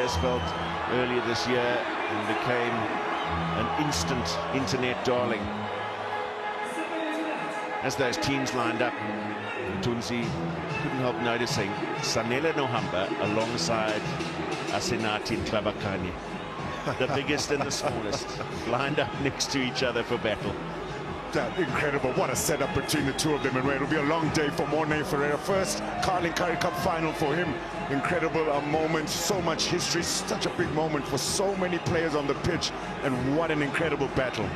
Andreas felt earlier this year and became an instant internet darling. As those teams lined up, Tunzi couldn't help noticing Sanele Nohamba alongside Asenati Tlabakanye, the biggest and the smallest, lined up next to each other for battle. Incredible. What a setup between the two of them, and it'll be a long day for Morne Ferreira. First Carling Currie Cup final for him. Incredible moment, so much history, such a big moment for so many players on the pitch, and what an incredible battle.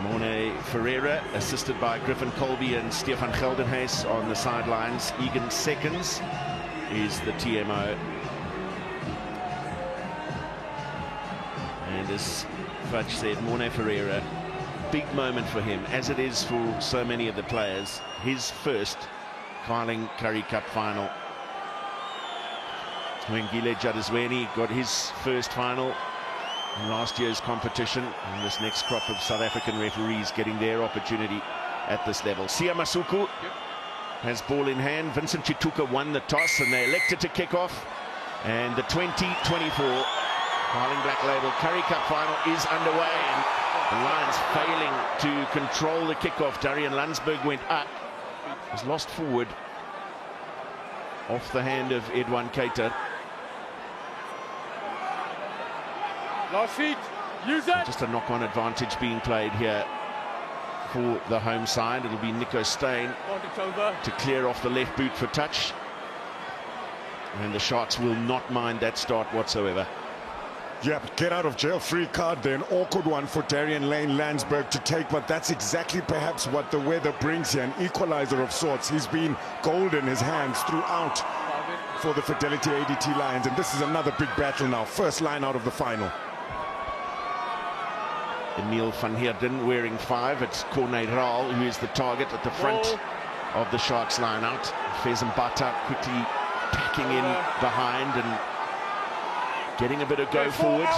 Morne Ferreira, assisted by Griffin Colby and Stefan Geldenhuys on the sidelines. Egan Seconds is the TMO. And as Fudge said, Morne Ferreira, big moment for him, as it is for so many of the players. His first Carling Currie Cup final. When Gile Jadazweni got his first final in last year's competition, and this next crop of South African referees getting their opportunity at this level. Sia Masuku has ball in hand. Vincent Chituka won the toss and they elected to kick off. And the 2024 Carling Black Label Currie Cup final is underway, and the Lions failing to control the kickoff. Darian Landsberg went up, was lost forward off the hand of Edwin Keita. Last feet, use that. Just a knock-on advantage being played here for the home side. It'll be Nico Steyn to clear off the left boot for touch. And the Sharks will not mind that start whatsoever. Yep, get out of jail free card there. An awkward one for Darian Lane Landsberg to take, but that's exactly perhaps what the weather brings here. An equalizer of sorts. He's been gold in his hands throughout for the Fidelity ADT Lions, and this is another big battle now. First line out of the final. Emil van Heerden wearing 5. It's Corne Raal who is the target at the front of the Sharks line out. Fez Mbata quickly packing in behind and getting a bit of go forward.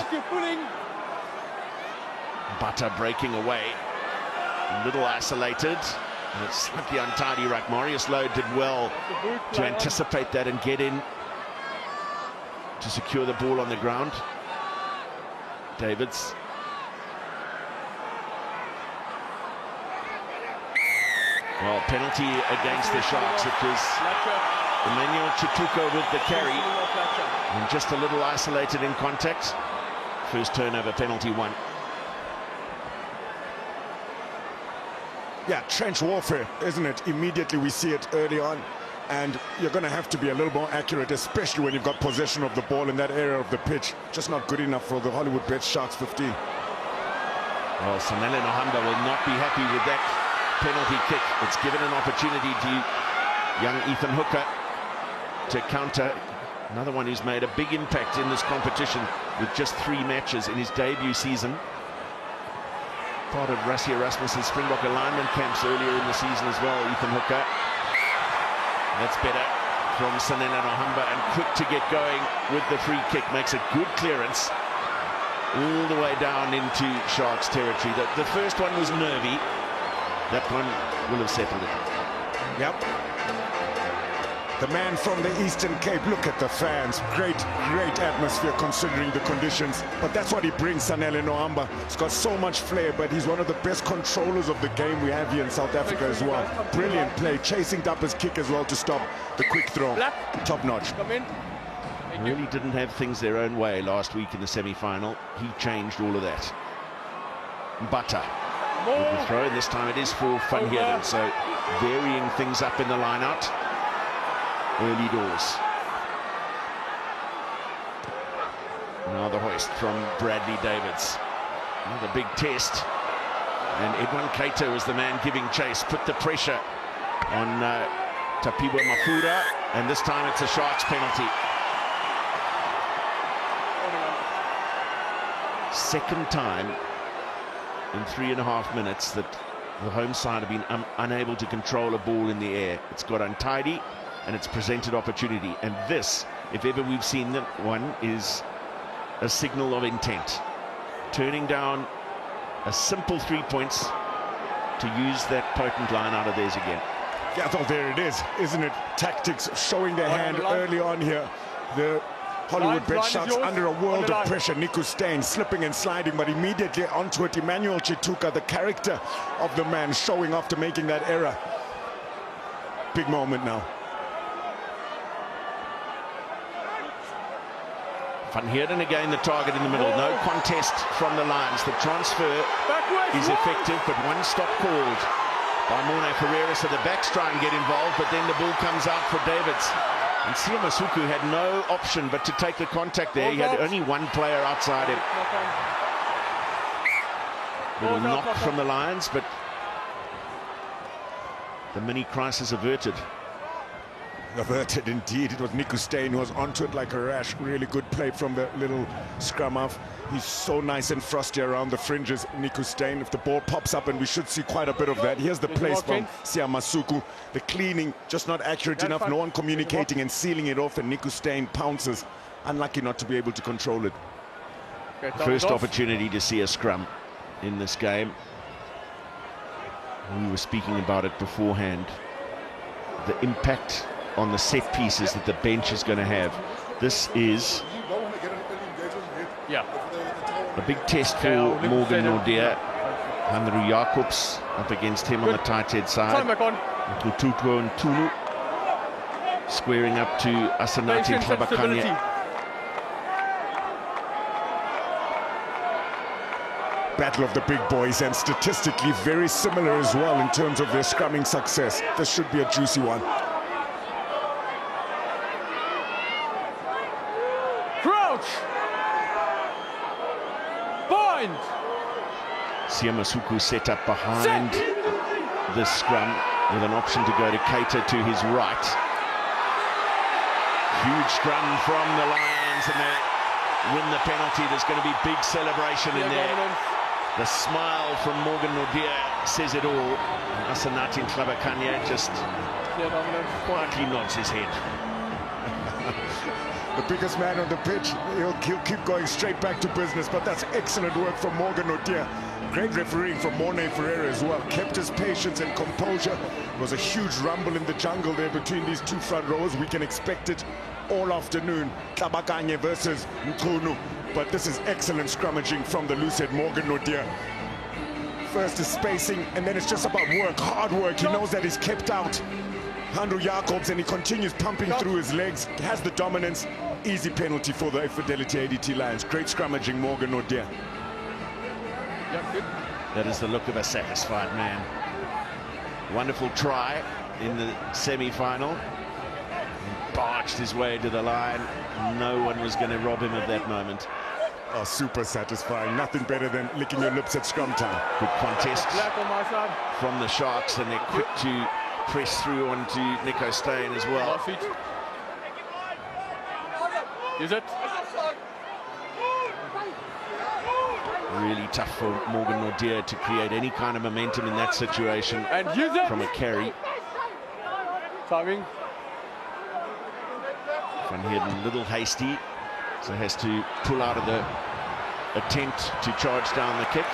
Mbata breaking away, a little isolated, and it's slightly untidy. Right, Marius Lowe did well to anticipate that and get in to secure the ball on the ground. Davids. Well, penalty against the Sharks. It was Emmanuel Chituka with the carry, and just a little isolated in contact. First turnover, penalty 1. Yeah, trench warfare, isn't it? Immediately we see it early on, and you're going to have to be a little more accurate, especially when you've got possession of the ball in that area of the pitch. Just not good enough for the Hollywood Bets Sharks 15. Well, Sanele Nohamba will not be happy with that penalty kick. It's given an opportunity to young Ethan Hooker to counter. Another one who's made a big impact in this competition with just 3 matches in his debut season. Part of Rassie Erasmus's Springbok alignment camps earlier in the season as well, Ethan Hooker. That's better from Sanele Nohamba, and quick to get going with the free kick. Makes a good clearance all the way down into Sharks territory. The first one was nervy. That one will have settled it. Yep. The man from the Eastern Cape, look at the fans. Great atmosphere considering the conditions. But that's what he brings, Sanele Nohamba. He's got so much flair, but he's one of the best controllers of the game we have here in South Africa as well. Brilliant play, chasing up his kick as well to stop the quick throw. Top notch. Come in. Really didn't have things their own way last week in the semi-final. He changed all of that. Mbata with the throw, and this time it is for Van Heerden, so varying things up in the line-out early doors. Now the hoist from Bradley Davids. Another big test, and Edwin Keita was the man giving chase, put the pressure on Tapiwa Mafura, and this time it's a Sharks penalty. Second time in 3.5 minutes that the home side have been unable to control a ball in the air. It's got untidy and it's presented opportunity, and this, if ever we've seen one, is a signal of intent. Turning down a simple 3 points to use that potent line out of theirs again. Yeah, well, there it is, isn't it? Tactics showing their hand early on here. The Hollywood Bet Line is Sharks yours. under a On world the of line. pressure. Niku Steyn slipping and sliding, but immediately onto it. Emmanuel Chituka, the character of the man, showing off to making that error. Big moment now. Van Heerden again the target in the middle. No contest from the lines. The transfer Backwards. is effective, but one stop called by Morne Ferreira, so the backs try and get involved, but then the ball comes out for Davids. And Sia Masuku had no option but to take the contact there. He had only one player outside him. Little knock from the Lions, but the mini crisis averted. Averted indeed. It was Niku Steyn who was onto it like a rash. Really good play from the little scrum half. He's so nice and frosty around the fringes, Niku Steyn. If the ball pops up, and we should see quite a bit of that. Here's the place from Sia Masuku. The cleaning just not accurate enough. No one communicating and sealing it off, and Niku Steyn pounces. Unlucky not to be able to control it. First opportunity to see a scrum in this game. We were speaking about it beforehand. The impact on the set pieces that the bench is going to have. This is a big test for Morgan Nordea. Andrew Jacobs up against him on the tight head side. Kutuko and Tulu squaring up to Asanati Tlabakanya. Battle of the big boys, and statistically very similar as well in terms of their scrumming success. This should be a juicy one. Crouch. Bind. Sia Masuku set up behind the scrum with an option to go to Keita to his right. Huge scrum from the Lions, and they win the penalty. There's going to be big celebration in there. The smile from Morgan Nordea says it all. And Asanati Tlabakanya just quietly nods his head. The biggest man on the pitch, he'll keep going straight back to business, but that's excellent work from Morgan Nordea. Great refereeing from Morne Ferreira as well. Kept his patience and composure. It was a huge rumble in the jungle there between these two front rows. We can expect it all afternoon. Tlabakanya versus Nkunu. But this is excellent scrummaging from the loosehead Morgan Nordea. First is spacing, and then it's just about work, hard work. He knows that he's kept out Andrew Jacobs, and he continues pumping through his legs. Has the dominance. Easy penalty for the Fidelity ADT Lions. Great scrummaging, Morgan Nordea. That is the look of a satisfied man. Wonderful try in the semi-final. He barged his way to the line. No one was going to rob him of that moment. Oh, super satisfying. Nothing better than licking your lips at scrum time. Good contest from the Sharks, and they're quick to press through onto Niku Steyn as well. Use it. Really tough for Morgan Nordea to create any kind of momentum in that situation. And use it. From a carry. Timing. Van Heerden a little hasty, so has to pull out of the attempt to charge down the kick.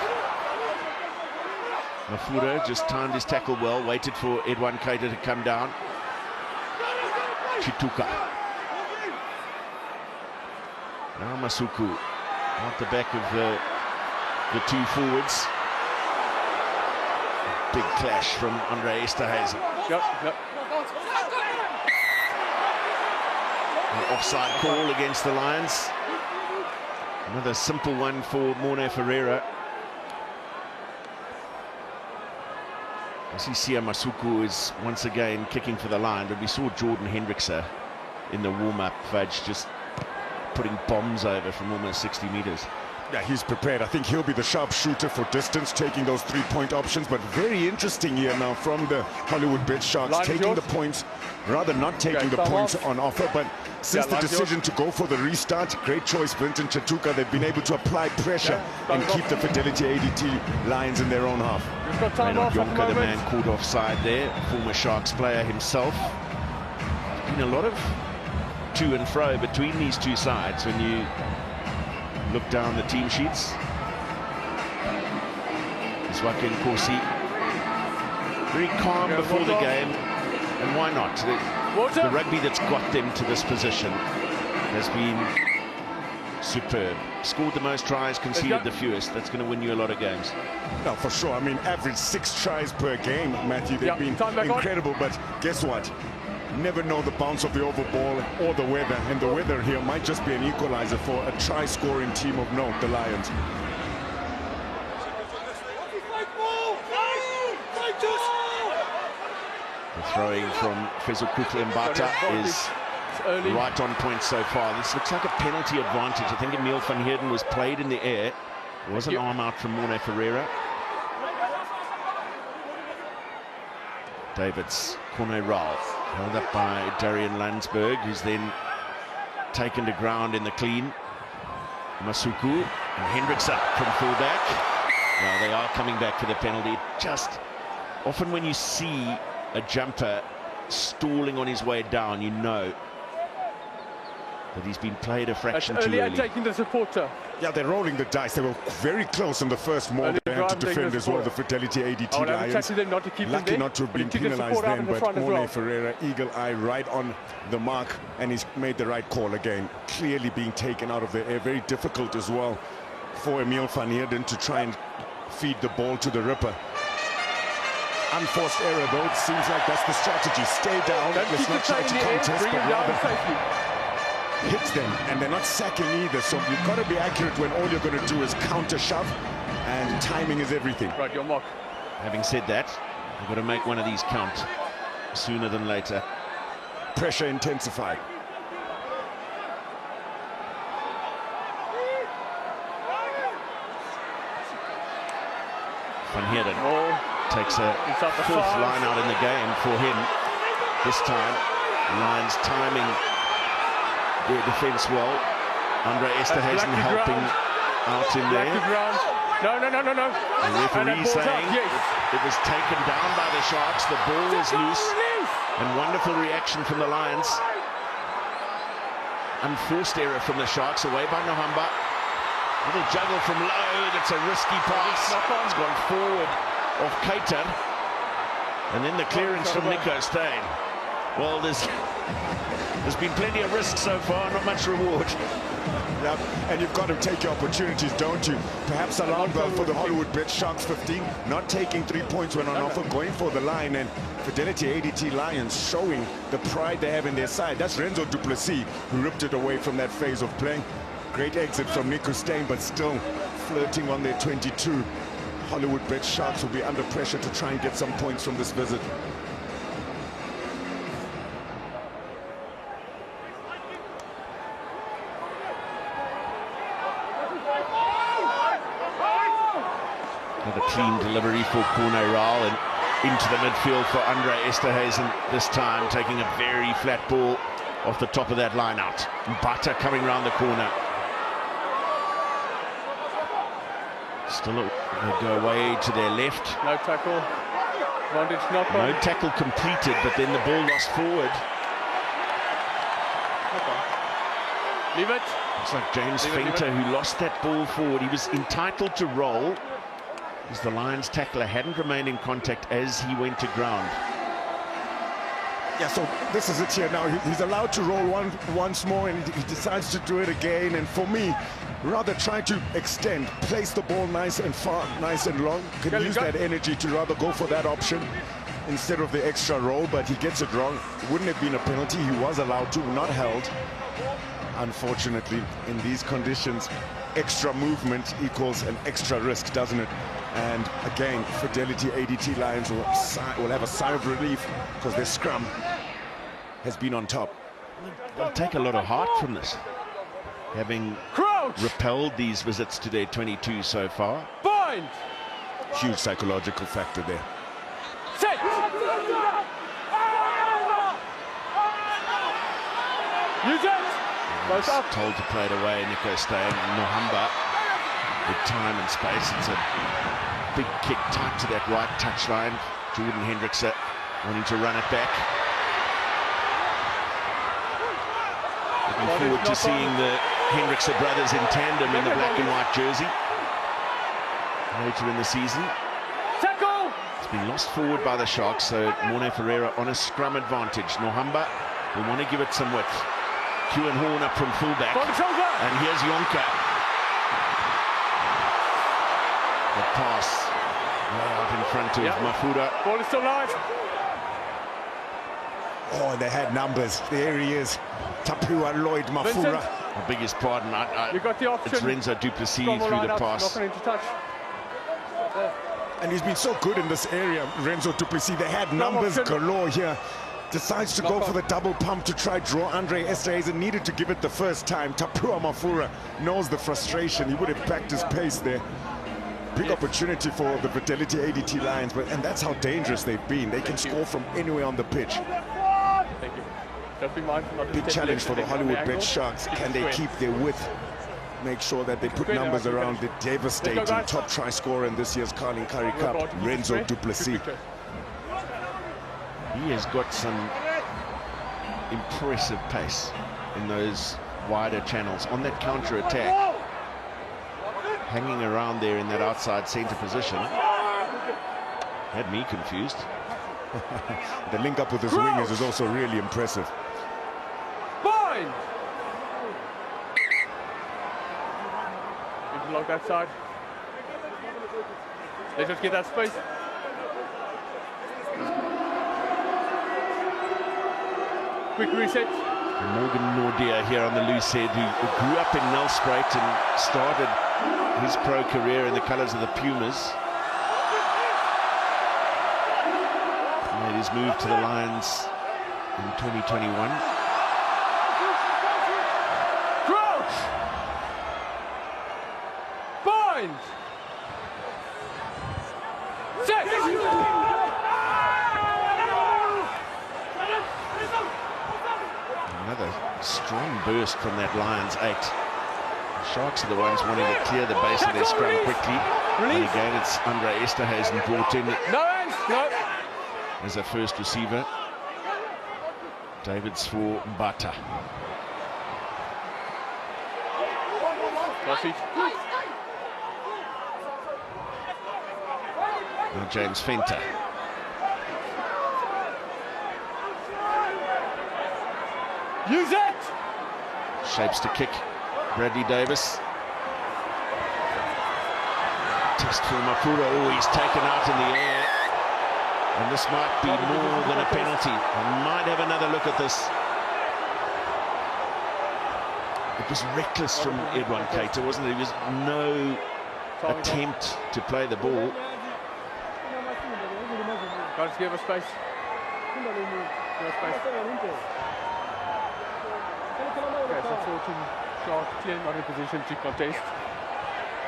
Mafura just timed his tackle well, waited for Edouard Keita to come down. Chituka. Now Masuku out the back of the two forwards. Big clash from Andre Esterhuizen. Yep. An offside call against the Lions. Another simple one for Morne Ferreira. I see Sia Masuku is once again kicking for the line, but we saw Jordan Hendrickse in the warm-up, Fudge, just putting bombs over from almost 60 meters. Yeah, he's prepared. I think he'll be the sharpshooter for distance, taking those three-point options. But very interesting here now from the Hollywood Bet Sharks, taking the points, rather not taking the points on offer. But since the decision to go for the restart, great choice, Vincent Chituka. They've been able to apply pressure and keep the Fidelity ADT Lions in their own half. Reynard Jonker, the man called offside there, former Sharks player himself. There's been a lot of to and fro between these two sides when you look down the team sheets. Zwake Nkosi very calm before the game, and why not? The rugby that's got them to this position has been superb. Scored the most tries, conceded the fewest. That's going to win you a lot of games. No, for sure. I mean, average 6 tries per game, Matthew. They've been incredible, but guess what? Never know the bounce of the over ball or the weather, and the weather here might just be an equalizer for a try-scoring team of note, the Lions. The throwing from Fezokutla Mbata is right on point so far. This looks like a penalty advantage. I think Emil van Heerden was played in the air. There was an arm out from Morne Ferreira. Davids, Corne Raal, held up by Darian Landsberg, who's then taken to ground in the clean. Masuku and Hendricks up from fullback. Well, they are coming back for the penalty. Just often when you see a jumper stalling on his way down, you know that he's been played a fraction too early. Taking the supporter. Yeah, they're rolling the dice. They were very close in the first moment to defend as well, the Fidelity ADT Lions. Lucky not to have been penalized then, but Morne Ferreira, eagle eye right on the mark, and he's made the right call again. Clearly being taken out of the air. Very difficult as well for Emil van Heerden to try and feed the ball to the Ripper. Unforced error, though. It seems like that's the strategy. Stay down. Let's not try to contest, but rather hits them, and they're not sacking either, so you've got to be accurate when all you're going to do is counter shove, and timing is everything. Right, your mark. Having said that, you've got to make one of these count sooner than later. Pressure intensified. Van Heerden takes a fourth line out in the game for him. This time, Lions timing their defence well. Andre Esterhuizen helping out in there. No. The referee saying it was taken down by the Sharks. The ball was loose. And wonderful reaction from the Lions. Unforced error from the Sharks, away by Nohamba. Little juggle from low. That's a risky pass. It's gone forward off Keita. And then the clearance from Nico Steyn. Well, there's been plenty of risk so far, not much reward. Yep, and you've got to take your opportunities, don't you? Perhaps alarm bell for the Hollywood Bet Sharks 15, not taking 3 points when on offer, going for the line, and Fidelity ADT Lions showing the pride they have in their side. That's Renzo Duplessis who ripped it away from that phase of play. Great exit from Nico Steyn, but still flirting on their 22. Hollywood Bet Sharks will be under pressure to try and get some points from this visit. Another clean delivery for Corne Raal and into the midfield for Andre Esterhuizen, this time taking a very flat ball off the top of that line out. Mbata coming round the corner. Still they go away to their left. No tackle. No tackle completed, but then the ball lost forward. Leave it. It's like James Fenter who lost that ball forward. He was entitled to roll, as the Lions tackler hadn't remained in contact as he went to ground. Yeah, so this is it here now. He's allowed to roll once more, and he decides to do it again. And for me, rather try to extend, place the ball nice and far, nice and long. Can use that energy to rather go for that option instead of the extra roll, but he gets it wrong. Wouldn't have been a penalty. He was allowed to, not held. Unfortunately, in these conditions, extra movement equals an extra risk, doesn't it? And again, Fidelity ADT Lions will have a sigh of relief because their scrum has been on top. They'll take a lot of heart from this, having repelled these visits to their 22 so far. Bind! Huge psychological factor there. Set! Use it! Told to play it away, Nico Steyn. Nohamba with time and space. It's a big kick tight to that right touchline. Jordan Hendricks wanting to run it back. Looking forward to seeing the Hendricks brothers in tandem in the black and white jersey later in the season. Tackle! It's been lost forward by the Sharks, so Morne Ferreira on a scrum advantage. Nohamba will want to give it some width. Kewan Horn up from fullback. And here's Yonka. The pass way out in front of Mafura. Ball is still live. Oh, they had numbers. There he is. Tapua Lloyd Mafura. I beg his pardon. You got the option. It's Renzo Duplessis through the pass. Not into touch. And he's been so good in this area, Renzo Duplessis. They had numbers galore here. Decides to go for the double pump to try draw Andre Esterhuizen. Needed to give it the first time. Tapua Mafura knows the frustration. He would have backed his pace there. Big opportunity for the Fidelity ADT Lions, and that's how dangerous they've been. They can score from anywhere on the pitch. Thank you. Just be mindful not to Big challenge for the Hollywood Bet Sharks. Can they keep their width? Make sure that they put numbers around the devastating top try scorer in this year's Carling Currie Cup, Renzo Duplessis. He has got some impressive pace in those wider channels. On that counter-attack, hanging around there in that outside centre position, had me confused. The link up with his wingers is also really impressive. Fine! You can lock that side. Let's just get that space. Quick reset. Morgan Nordia here on the loose head, who grew up in Nelspruit and started his pro career in the colours of the Pumas. Made his move to the Lions in 2021. Crouch! Bind! Set! Another strong burst from that Lions 8. The Sharks are the ones wanting to clear the base of their scrum quickly. And again, it's Andre Esterhuizen brought in No hands, no. as a first receiver. David's for Mbata. Now James Fenter. Use it! Shapes to kick. Bradley Davis. Test for Mafura. Oh, he's taken out in the air. And this might be more than a penalty. I might have another look at this. It was reckless from Edwin Keita, wasn't it? There was no attempt to play the ball. Got to give us space. Give us space. Okay, so 14 Sharks clearly not in position to contest.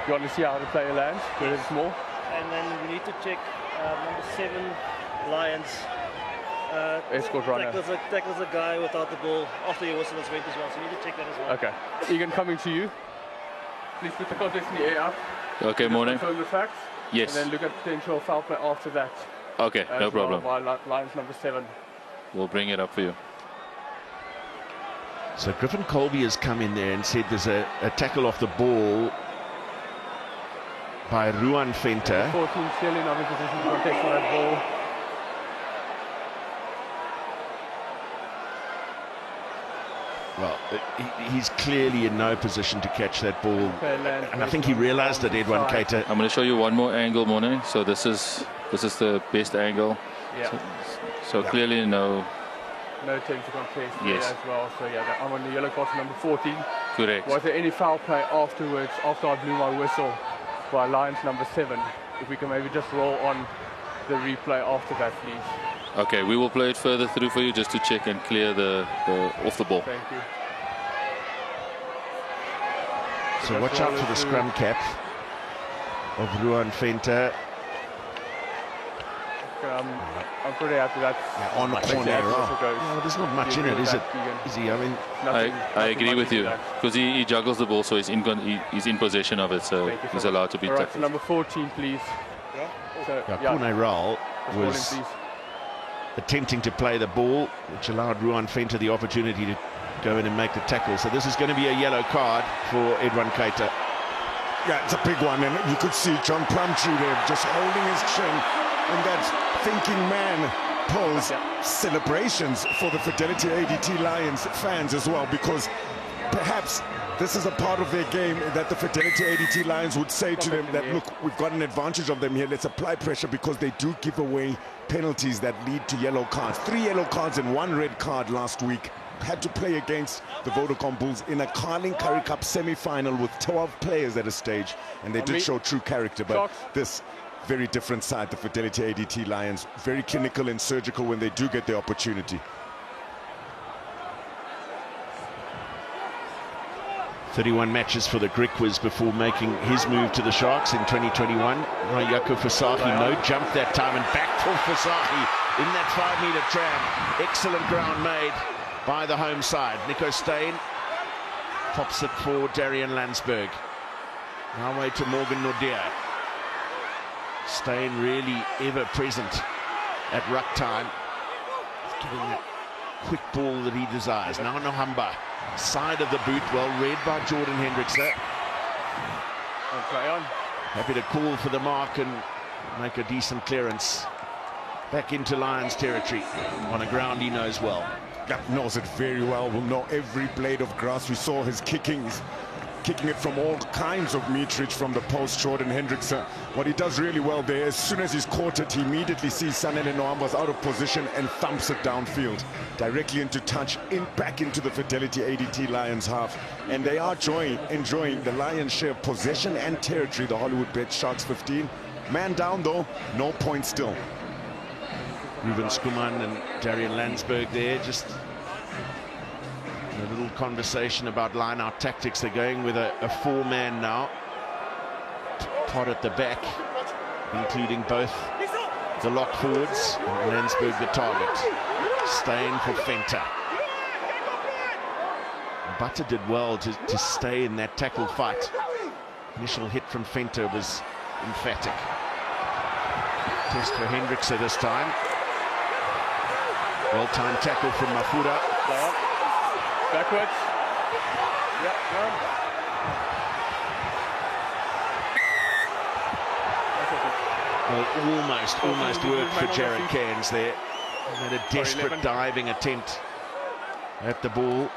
You want to see how the player lands, where it's more. And then we need to check number 7, Lions. Escort runner. Tackles a guy without the ball after your whistle has went as well, so you need to check that as well. Okay. Egan, coming to you. Please put the contest in the air up. Okay, morning. Confirm the facts. Yes. And then look at potential foul play after that. Okay, no problem. By Lions number 7. We'll bring it up for you. So Griffin Colby has come in there and said there's a tackle off the ball by Ruan Fenter. 14 clearly not in position to contest on that ball. Well, he's clearly in no position to catch that ball. And I think he realised that Edwin Keita. I'm going to show you one more angle, Morning. So this is the best angle. Yeah. So clearly no attempt to contest yes. as well. So yeah, I'm on the yellow card for number 14. Correct. Was there any foul play afterwards, after I blew my whistle, by Lions number 7? If we can maybe just roll on the replay after that, please. Okay, we will play it further through for you just to check and clear the off the ball. Thank you. So watch out for the scrum cap of Ruan Fenter. I'm pretty happy that's on the corner. No, there's not much in it, is it? Is he? I mean, I agree with you because he juggles the ball, so he's in possession of it, so he's allowed to be tackled. So number 14, please. Pune Raul was attempting to play the ball, which allowed Ruan Fenter the opportunity to go in and make the tackle. So this is going to be a yellow card for Edwin Keita. Yeah, it's a big one, and you could see John Plumtree there just holding his chin, and that thinking man pose celebrations for the Fidelity ADT Lions fans as well, because perhaps this is a part of their game that the Fidelity ADT Lions would say to them that, look, we've got an advantage of them here, let's apply pressure, because they do give away penalties that lead to yellow cards. 3 yellow cards and 1 red card last week. Had to play against the Vodacom Bulls in a Carling Currie Cup semi-final with 12 players at a stage, and they did show true character. But this very different side, the Fidelity ADT Lions, very clinical and surgical when they do get the opportunity. 31 matches for the Griquas before making his move to the Sharks in 2021. Jaco Fasaki, no jump that time, and back for Fasaki in that 5-meter tram. Excellent ground made by the home side. Nico Steyn pops it for Darian Landsberg. Now way to Morgan Nordia. Steyn really ever present at ruck time. He's getting that quick ball that he desires. Now Nohamba, side of the boot, well read by Jordan Hendrickse. Happy to call for the mark and make a decent clearance. Back into Lions territory on a ground he knows well. Knows it very well, will know every blade of grass. We saw his kickings, kicking it from all kinds of meterage from the post. Jordan Hendrickse, what he does really well there, as soon as he's caught it, he immediately sees Sanele Noamba's out of position and thumps it downfield, directly into touch, back into the Fidelity ADT Lions half. And they are enjoying the lion's share of possession and territory, the Hollywood Bet Sharks 15. Man down though, no point still. Ruben Skuman and Darian Landsberg there, just a little conversation about line-out tactics. They're going with a 4-man now. Pot at the back, including both the lock forwards. Landsberg the target. Steyn for Fenter. Butter did well to stay in that tackle fight. Initial hit from Fenter was emphatic. Test for Hendrickse this time. Well-timed tackle from Mafura. Backwards. Well, almost worked for Jared Cairns there. He made a desperate diving attempt at the ball.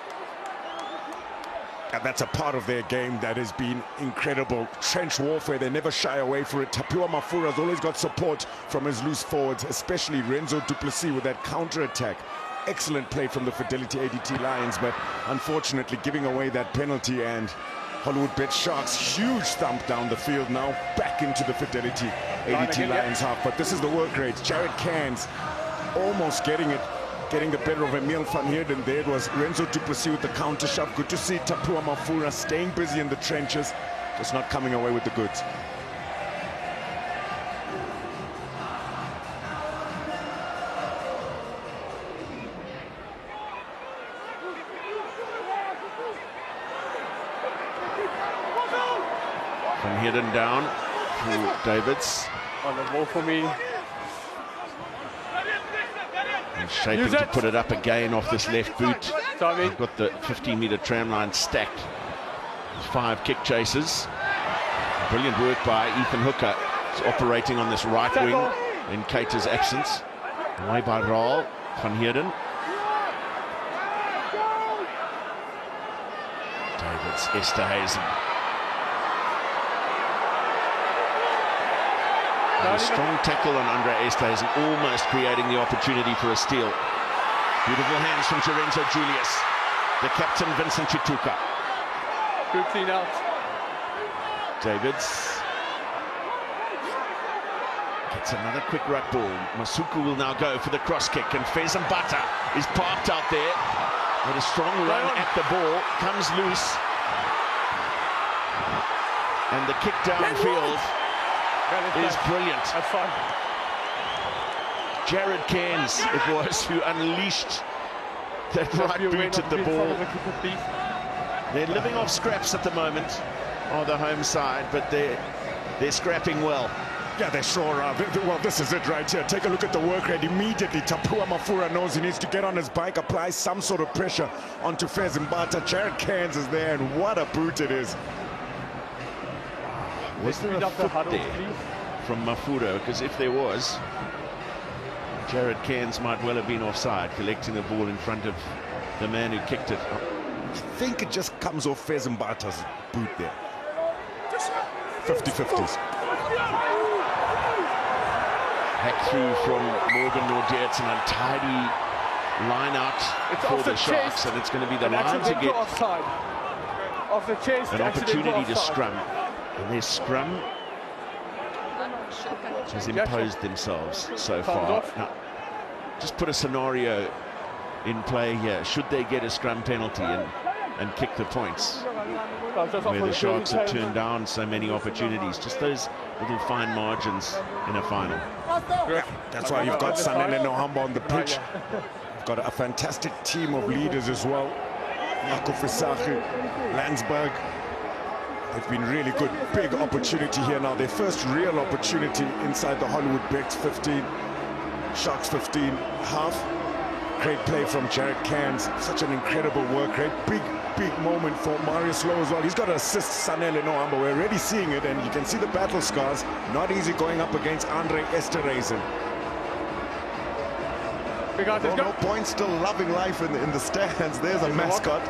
And that's a part of their game that has been incredible. Trench warfare, they never shy away from it. Tapua Mafura's always got support from his loose forwards, especially Renzo Duplessis with that counter-attack. Excellent play from the Fidelity ADT Lions, but unfortunately giving away that penalty, and Hollywood Bet Sharks, huge thump down the field now, back into the Fidelity ADT Lions half. But this is the work rate. Jared Cairns almost getting the better of Emil van Heerden there. It was Renzo Duplessis with the counter shove. Good to see Tapua Mafura staying busy in the trenches, just not coming away with the goods. Van Heerden down for Davids. On the ball for me. And shaping to put it up again off this left boot. They've got the 15-meter tram line stacked. 5 kick chases. Brilliant work by Ethan Hooker. He's operating on this right wing in Keita's absence. Away by Raal. Van Heerden. Davids, Esterhuizen. A strong tackle on Andre Esterhuizen, almost creating the opportunity for a steal. Beautiful hands from Lorenzo Julius. The captain, Vincent Chituka. Good clean out. Davids gets another quick ruck ball. Masuku will now go for the cross kick, and Fezan Bata is parked out there. With a strong run at the ball, comes loose. And the kick downfield is brilliant. That's fun. Jared Cairns, it was, who unleashed that right boot at the ball. They're living off scraps at the moment on the home side, but they're scrapping well. Yeah, they sure are. Well, this is it right here. Take a look at the work rate. Immediately, Tapua Mafura knows he needs to get on his bike, apply some sort of pressure onto Fezan Bata. Jared Cairns is there, and what a boot it is. Was there a foot there from Mafura? Because if there was, Jared Cairns might well have been offside, collecting the ball in front of the man who kicked it. I think it just comes off Fezembata's boot there. 50-50s. Hack through from Morgan Nordier. It's an untidy line out for the Sharks, and it's going to be the Lions who get off the chest, an opportunity to scrum. And their scrum has imposed themselves so far. Now, just put a scenario in play here. Should they get a scrum penalty and kick the points, where the Sharks have turned down so many opportunities, just those little fine margins in a final. That's why you've got Sanele Nohamba on the pitch. You've got a fantastic team of leaders as well. Jaco Visagie, Landsberg. They've been really good. Big opportunity here now. Their first real opportunity inside the Hollywood Bets 15. Sharks 15, half. Great play from Jared Cairns. Such an incredible work rate. Big moment for Marius Lowe as well. He's got to assist Sanele Nohamba. We're already seeing it, and you can see the battle scars. Not easy going up against Andre Esterhuizen. No point, still loving life in the stands. There's a mascot.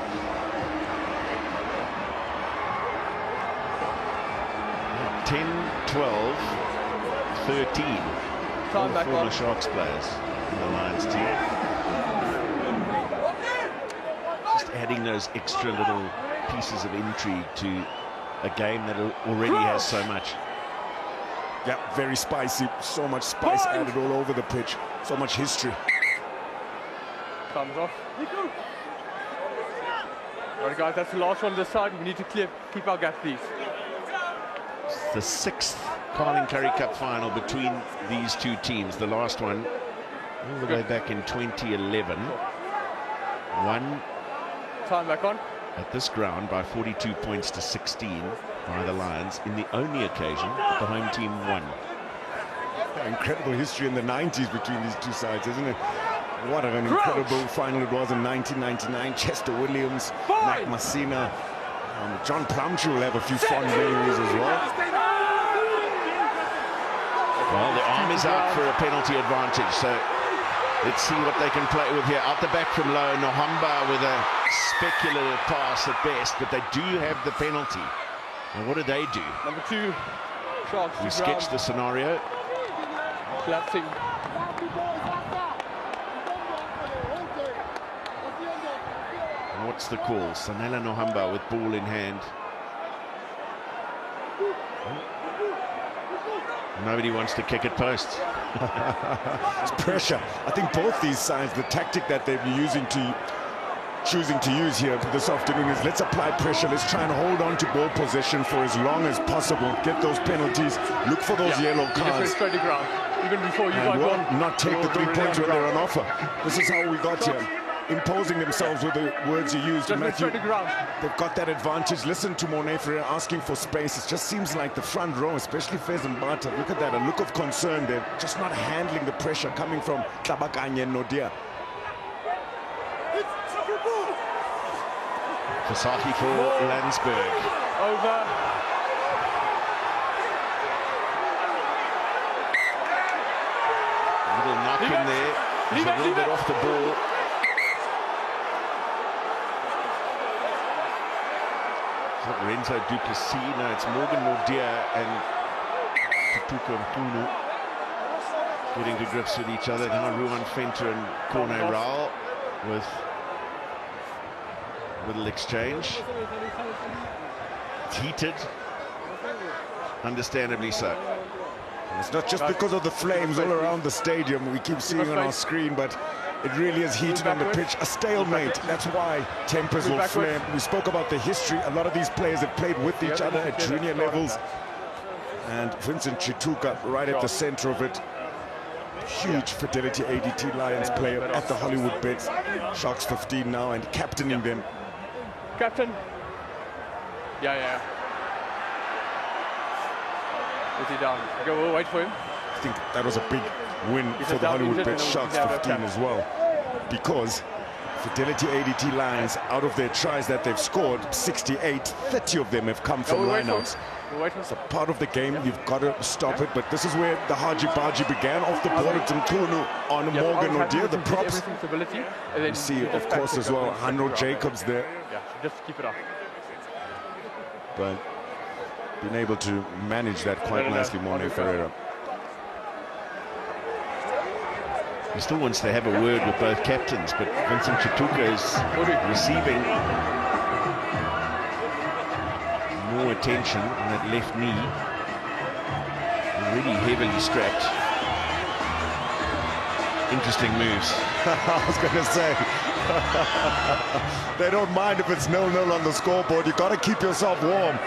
Yeah, 10, 12, 13. All former Sharks players in the Lions team. Just adding those extra little pieces of intrigue to a game that already has so much. Yeah, very spicy. So much spice added all over the pitch. So much history. Thumbs off. All right, guys, that's the last one this side. We need to keep our gap, please. It's the 6th Carling Currie Cup final between these two teams. The last one all the way back in 2011. Won time back on at this ground by 42 points to 16 by the Lions, in the only occasion that the home team won. Incredible history in the 90s between these two sides, isn't it? What an incredible final it was in 1999. Chester Williams, Mac Masina, John Plumtree will have a few fond memories as well. Well, the arm is out for a penalty advantage, so let's see what they can play with here. Out the back from Lowe, Nohamba with a speculative pass at best, but they do have the penalty. And what do they do? Number 2, Sharks. We sketch the scenario. Collapsing. What's the call? Sanele Nohamba with ball in hand. Nobody wants to kick it post. It's pressure. I think both these sides, the tactic that they've been choosing to use here this afternoon is let's apply pressure. Let's try and hold on to ball possession for as long as possible. Get those penalties. Look for those yellow cards. Ground. Even before you got one. Not take the 3 points when they're on offer. This is how we got here. Imposing themselves with the words you used, Matthew. They've got that advantage. Listen to Morné Ferreira asking for space. It just seems like the front row, especially Fezembata, look at that, a look of concern. They're just not handling the pressure coming from Tlabakanye and Nodia. Visagie for Landsberg. Over. A little knock in there. He's a little bit off the ball. It's not Renzo Duplessis, no, it's Morgan Nordier and Tutuka Mpunu getting to grips with each other. Now Ruan Venter and Corne Raul with a little exchange. It's heated, understandably so. It's not just because of the flames all around the stadium we keep seeing on our screen, but it really is heated on the pitch. A stalemate. That's why tempers will flame. We spoke about the history. A lot of these players have played with each other at junior levels. And Vincent Chituka right at the center of it. Huge Fidelity ADT Lions player at the Hollywood Bets. Sharks 15 now and captaining them. Captain. Yeah. Is he down? Okay, we'll wait for him. I think that was a big win for the Hollywood Bets Sharks 15 as well, because Fidelity ADT Lions, out of their tries that they've scored, 68, 30 of them have come from lineouts. It's a part of the game, you've got to stop it, but this is where the Haji Baji began, off the board at Mkunu on Morgan O'Dear, the props. You see, of course, as well, Hanro Jacobs there. Yeah, just keep it up. But being able to manage that quite nicely, Morne Ferreira. He still wants to have a word with both captains, but Vincent Chituka is receiving more attention on that left knee. Really heavily strapped. Interesting moves. I was going to say, they don't mind if it's 0-0 on the scoreboard. You've got to keep yourself warm.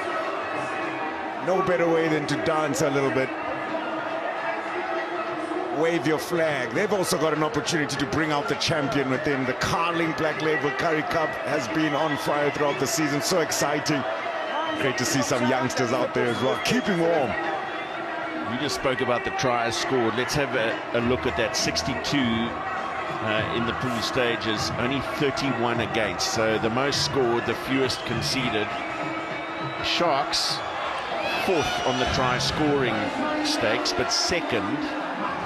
No better way than to dance a little bit. Wave your flag. They've also got an opportunity to bring out the champion within. The Carling Black Label Currie Cup has been on fire throughout the season. So exciting. Great to see some youngsters out there as well, keeping warm. You just spoke about the tries scored. Let's have a look at that. 62 in the pool stages, only 31 against. So the most scored, the fewest conceded. Sharks, 4th on the try scoring stakes, but 2nd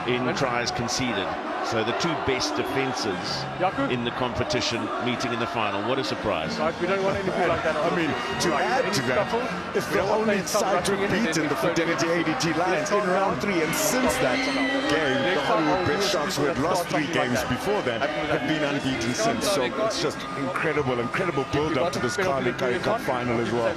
in tries conceded. So the 2 best defences in the competition meeting in the final. What a surprise. We don't want anything like that. I mean, to add to that, it's the only side to have beaten the Fidelity ADT Lions in round 3, and since that game, the Hollywood Bet Sharks, who had lost 3 games before that, have been unbeaten since. So it's just incredible build-up to this Carling Currie Cup final as well.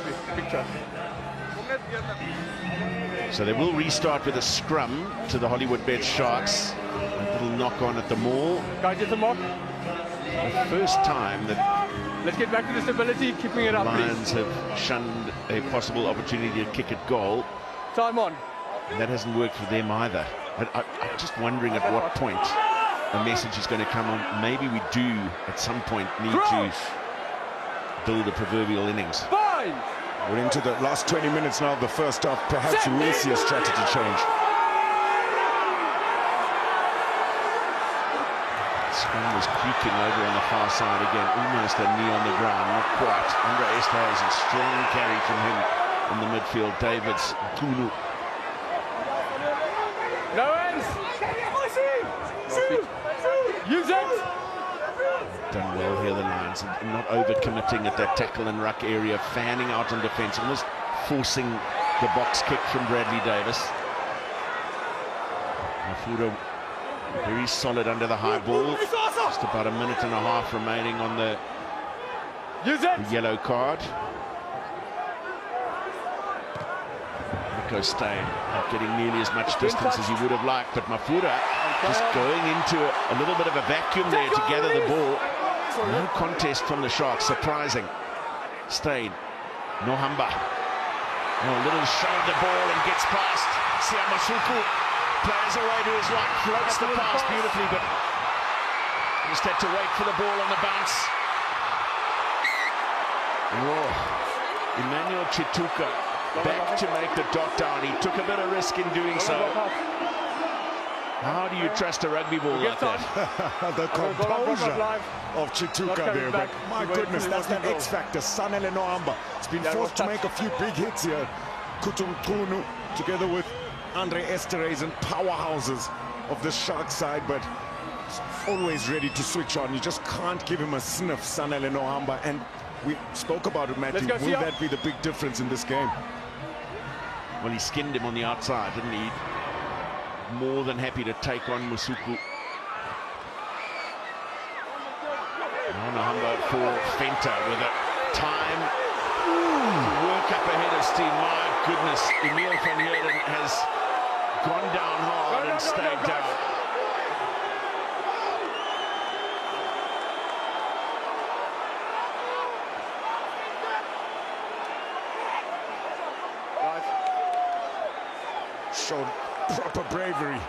So they will restart with a scrum to the Hollywood Bet Sharks. A little knock on at the maul. Guys, get the mark. The first time that let's get back to the stability, keeping it up, Lions please. have shunned a possible opportunity to kick at goal. Time on. And that hasn't worked for them either. I'm just wondering at what point a message is going to come on. Maybe we do at some point need to build a proverbial innings. Fine. We're into the last 20 minutes now of the first half. Perhaps we will see a strategy change. Scrum was creaking over on the far side again. Almost a knee on the ground, not quite. Andre Esterhuizen, strong carry from him in the midfield. Davids, Kunu. No ends. Use it. Done well here, the Lions, and not overcommitting at that tackle and ruck area, fanning out on defence, almost forcing the box kick from Bradley Davis. Mafura very solid under the high ball. Just about a minute and a half remaining on the yellow card. Nico Steyn not getting nearly as much distance as he would have liked, but Mafura just going into a little bit of a vacuum there to gather the ball. No contest from the Sharks, surprising. Steyn, Nohamba. A little shoulder ball and gets past Siamasuku. Plays away to his right, floats the pass beautifully, but just had to wait for the ball on the bounce. Whoa. Emmanuel Chituka back to make the dot down. He took a bit of risk in doing so. How do you trust a rugby ball like that? The composure of Chituka there, but my goodness, that's that X factor. Sanele Nohamba has been forced to make a few big hits here. Kutum Kunu together with Andre Esterhuizen, powerhouses of the Shark side, but always ready to switch on. You just can't give him a sniff, Sanele Nohamba, and we spoke about it, Matthew. Will that be the big difference in this game? Well, he skinned him on the outside, didn't he? More than happy to take on Musuku. Nohamba for Fenta with a time to work up ahead of steam. My goodness, Emil van Heerden has gone down hard and stayed down. Showed proper bravery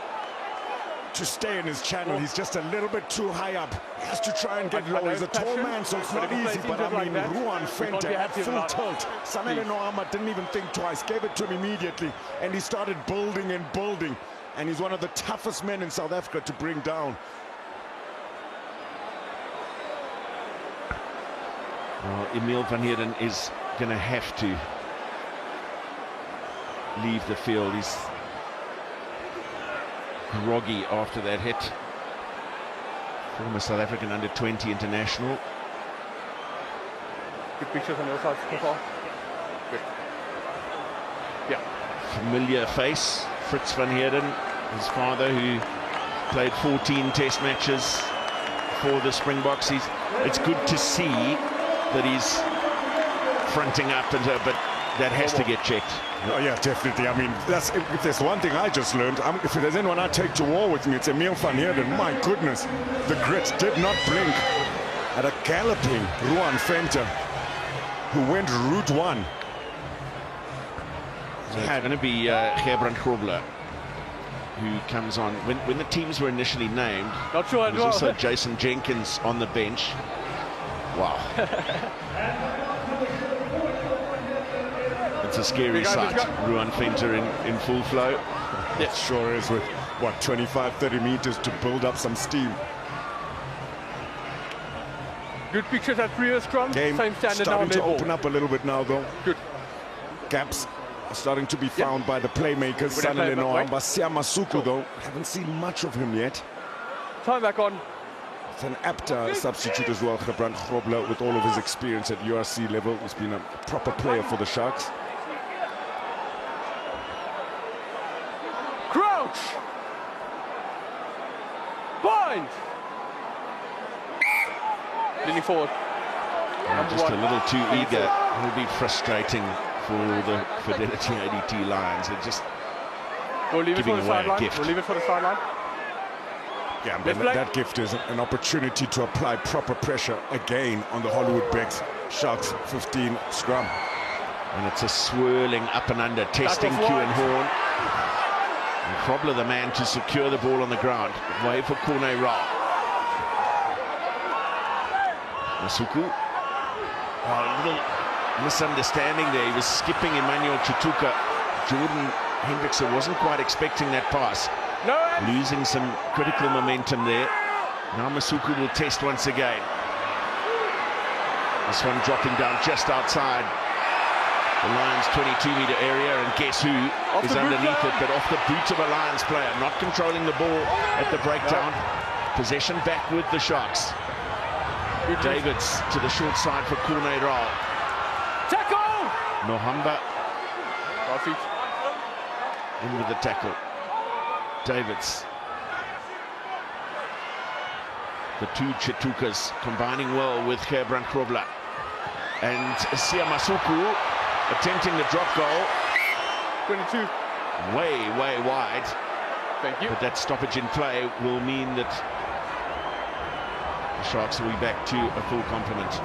to stay in his channel. He's just a little bit too high up. He has to try and get low. He's a tall man, so it's not easy, but I mean, Ruan Fenta at full tilt. Sanele Nohamba didn't even think twice, gave it to him immediately, and he started building and building, and he's one of the toughest men in South Africa to bring down. Well, Emil van Heerden is going to have to leave the field. He's groggy after that hit. Former South African under-20 international. Good pictures on your side so far. Good. Yeah. Familiar face, Fritz van Heerden, his father, who played 14 test matches for the Springboks. It's good to see that he's fronting up, but that has to get checked. Oh yeah, definitely. I mean, if there's one thing I just learned, if there's anyone I take to war with me, it's Emil van Heerden. My goodness, the grit did not blink at a galloping Ruan Venter, who went route one. So it's going to be Gerbrand Grobler who comes on. When the teams were initially named, not sure there was also Jason Jenkins on the bench. Wow. It's a scary sight. Ruan Venter in full flow. It sure is, with, what, 25-30 meters to build up some steam. Good pictures at previous scrum. Game Same standard starting now. to open up a little bit now, though. Good. Gaps are starting to be found by the playmakers. Sanele Nohamba, Siamasuku, though, haven't seen much of him yet. Time back on. It's an apt substitute as well, Gerbrand Grobler, with all of his experience at URC level. He's been a proper player for the Sharks. Crouch! Bind! Leaning forward. Just a little too eager. It'll be frustrating for the Fidelity ADT Lions. They're just giving away a gift. We'll leave it for the sideline. Yeah, but that gift is an opportunity to apply proper pressure again on the Hollywood Becks Sharks 15 scrum. And it's a swirling up and under, testing Q and Horn. And Grobler the man to secure the ball on the ground. Way for Corne Ra. Masuku. Oh, a little misunderstanding there. He was skipping Emmanuel Chituka. Jordan Hendrickson wasn't quite expecting that pass. No, losing some critical momentum there. Now Masuku will test once again. This one dropping down just outside the Lions' 22-meter area, and guess who is underneath it, but off the boot of a Lions player, not controlling the ball at the breakdown. Possession back with the Sharks. Davids to the short side for Corne Ra. Tackle! Nohamba in with the tackle. Davids. The two Chitukas combining well with Gerbrand Grobler. And Siamasuku attempting the drop goal. 22. Way wide. Thank you. But that stoppage in play will mean that the Sharks will be back to a full complement.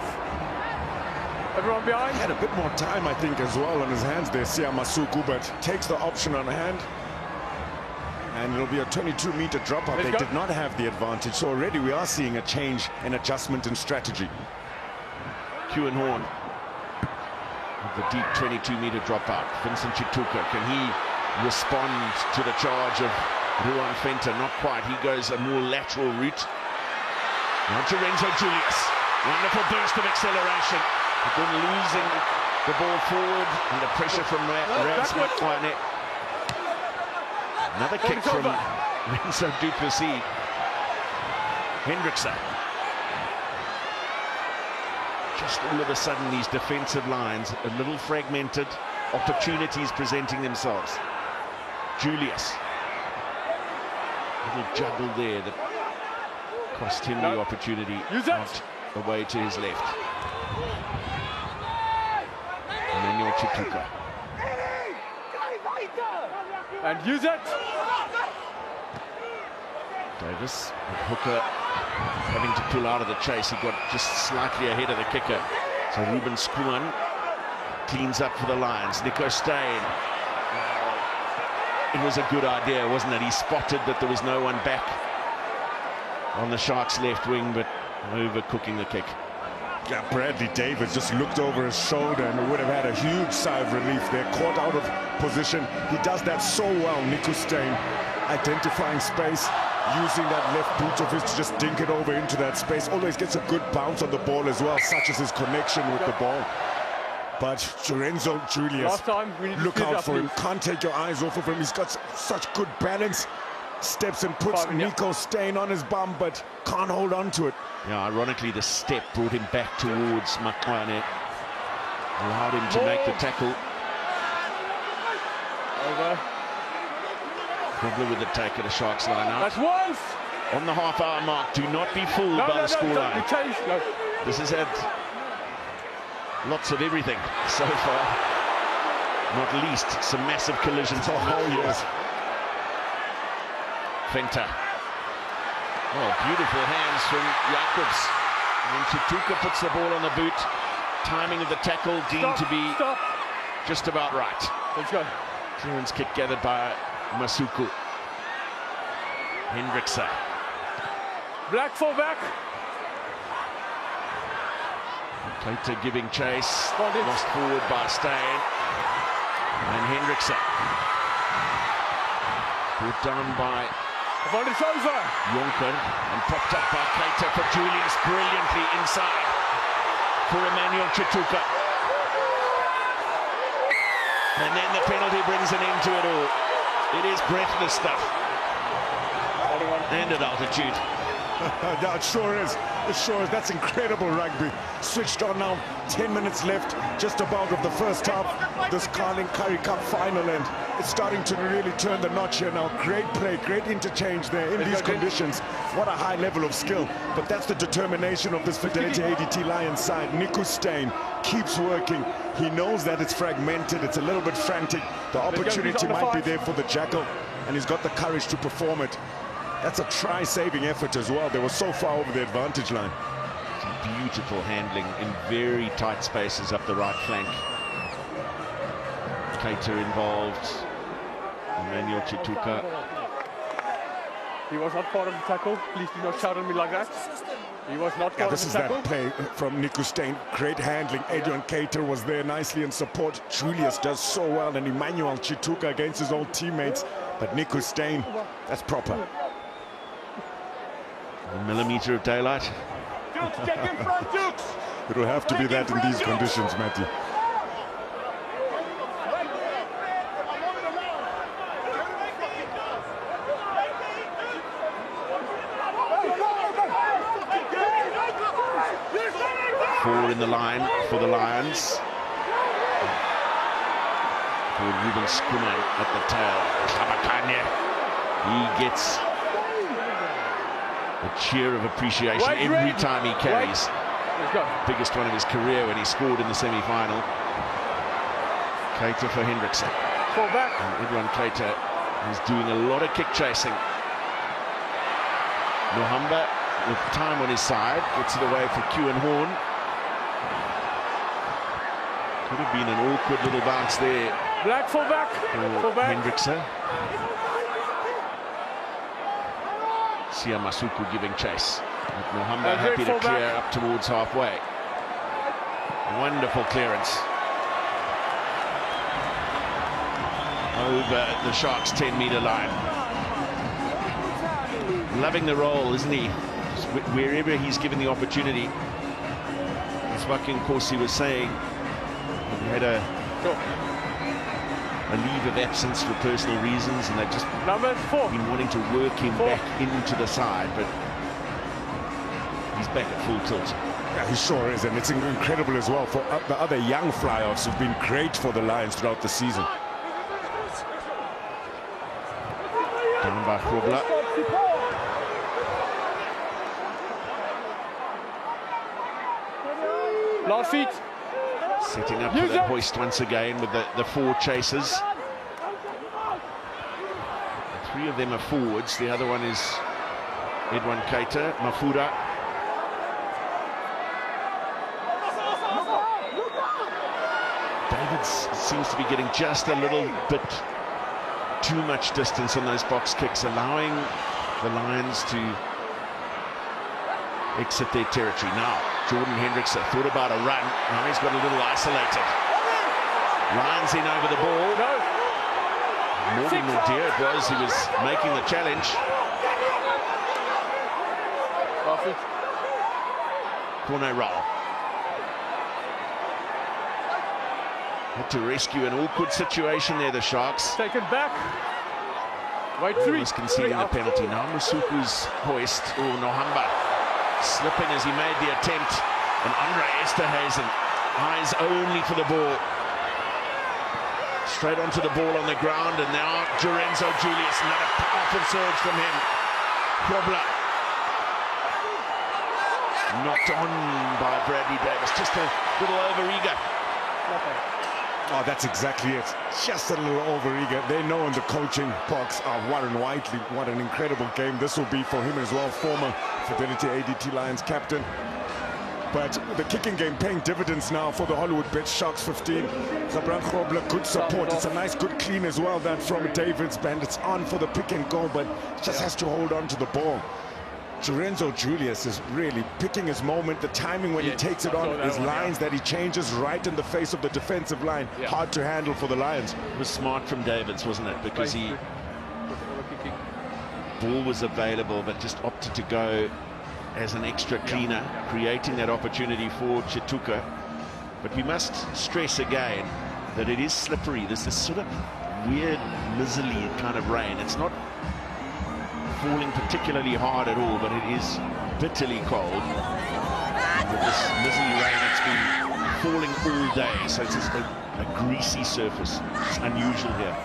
Everyone behind? He had a bit more time, I think, as well on his hands there, Siamasuku, but takes the option on hand. And it'll be a 22-meter drop-up. They did not have the advantage, so already we are seeing a change, an adjustment in strategy. Q and Horn with the deep 22-meter drop-out. Vincent Chituka, can he respond to the charge of Ruan Venter? Not quite. He goes a more lateral route. Now to Renzo Julius. Wonderful burst of acceleration. But then losing the ball forward under pressure from Ravs Makwane. Another kick from Renzo Duplessis. Hendrickson. Just all of a sudden, these defensive lines a little fragmented, opportunities presenting themselves. Julius. Little juggle there that cost him the opportunity. Out away to his left. Emmanuel Chituka. And use it. Davis, hooker having to pull out of the chase. He got just slightly ahead of the kicker. So Ruben Skuan cleans up for the Lions. Nico Steyn. It was a good idea, wasn't it? He spotted that there was no one back on the Sharks' left wing, but overcooking the kick. Yeah, Bradley Davis just looked over his shoulder and would have had a huge sigh of relief there. Caught out of position. He does that so well, Nico Steyn, identifying space using that left boot of his to just dink it over into that space. Always gets a good bounce on the ball as well, such as his connection with the ball. But Lorenzo Julius, look out for him. Can't take your eyes off of him. He's got such good balance. Steps and puts Nico Steyn on his bum, but can't hold on to it. Yeah, ironically, the step brought him back towards Makwane. Allowed him to make the tackle. Over. Probably with the take at the Sharks line out. That's once! On the half-hour mark, do not be fooled by the scoreline. This has had lots of everything so far. Not least some massive collisions. Oh, yes. Fenta. Oh, beautiful hands from Jacobs. And Chituka puts the ball on the boot. Timing of the tackle deemed to be just about right. Let's go. Clearance kick gathered by Masuku. Hendrickse. Black full back. Keita giving chase. Lost forward by Steyn. And Hendrickse. Brought down by Jonker and popped up by Keita for Julius, brilliantly inside for Emmanuel Chituka. And then the penalty brings an end to it all. It is breathless stuff. And at altitude. Yeah, it sure is. It sure is. That's incredible rugby. Switched on now. 10 minutes left, just about of the first half. This Carling Currie Cup final, and it's starting to really turn the notch here now. Great play, great interchange there in these conditions. What a high level of skill. But that's the determination of this Fidelity ADT Lions side. Nico Steyn keeps working. He knows that it's fragmented. It's a little bit frantic. The opportunity might be there for the Jackal, and he's got the courage to perform it. That's a try-saving effort as well. They were so far over the advantage line. Some beautiful handling in very tight spaces up the right flank. Keita involved. Emmanuel Chituka. He was not part of the tackle. Please do not shout at me like that. He was not part of the tackle. This is that play from Nico Steyn. Great handling. Adrian Keita was there nicely in support. Julius does so well, and Emmanuel Chituka against his old teammates. But Nico Steyn, that's proper. A millimetre of daylight. It'll have to be that in these conditions, Matty. Four in the line for the Lions. For Ruben Skumman at the tail. Kabakanya. He gets a cheer of appreciation every time he carries. Biggest one of his career when he scored in the semi-final. Keita for Hendrickse. And Edwin Keita is doing a lot of kick chasing. Nohamba with time on his side gets it away for Kewan Horn. Could have been an awkward little bounce there. Black fullback. Hendrickse. Sia Masuku giving chase. Nohamba happy to clear up towards halfway. Wonderful clearance. Over the Sharks' 10-metre line. Loving the role, isn't he? Just wherever he's given the opportunity. As Wakin Corsi was saying, he had a leave of absence for personal reasons, and they've just been wanting to work him back into the side, but he's back at full tilt. Yeah, he sure is, and it's incredible as well for the other young fly-offs who've been great for the Lions throughout the season. Down by Grobler. Last feet. Setting up for the hoist once again with the four chasers. Three of them are forwards. The other one is Edwin Keita, Mafura. David seems to be getting just a little bit too much distance on those box kicks, allowing the Lions to exit their territory. Now, Jordan Hendrickse thought about a run. Now he's got a little isolated. Lions in over the ball. Morgan Nadir it was, he was making the challenge. Coffee. Corner roll. Had to rescue an awkward situation there, the Sharks. Taken back. Wait, three. Almost conceding the penalty. Now Masuku's hoist, Nohamba slipping as he made the attempt. And Andre Esterhuizen, eyes only for the ball. Straight onto the ball on the ground, and now Lorenzo Julius, another powerful surge from him. Kwabla knocked on by Bradley Davis, just a little over-eager. Oh, that's exactly it. Just a little over-eager. They know in the coaching box, Warren Whiteley, what an incredible game this will be for him as well, former Fidelity ADT Lions captain. But the kicking game paying dividends now for the Hollywood Bet Sharks 15. Zabran Krobler, good support. It's a nice, good clean as well, that from David's band. It's on for the pick and go, but just has to hold on to the ball. Lorenzo Julius is really picking his moment, the timing when he takes it on, his lines that he changes right in the face of the defensive line. Hard to handle for the Lions. It was smart from Davids, wasn't it? Because ball was available, but just opted to go as an extra cleaner, creating that opportunity for Chituka. But we must stress again that it is slippery. There's this sort of weird, miserly kind of rain. It's not falling particularly hard at all, but it is bitterly cold. And with this miserly rain, it's been falling all day, so it's just a greasy surface. It's unusual here.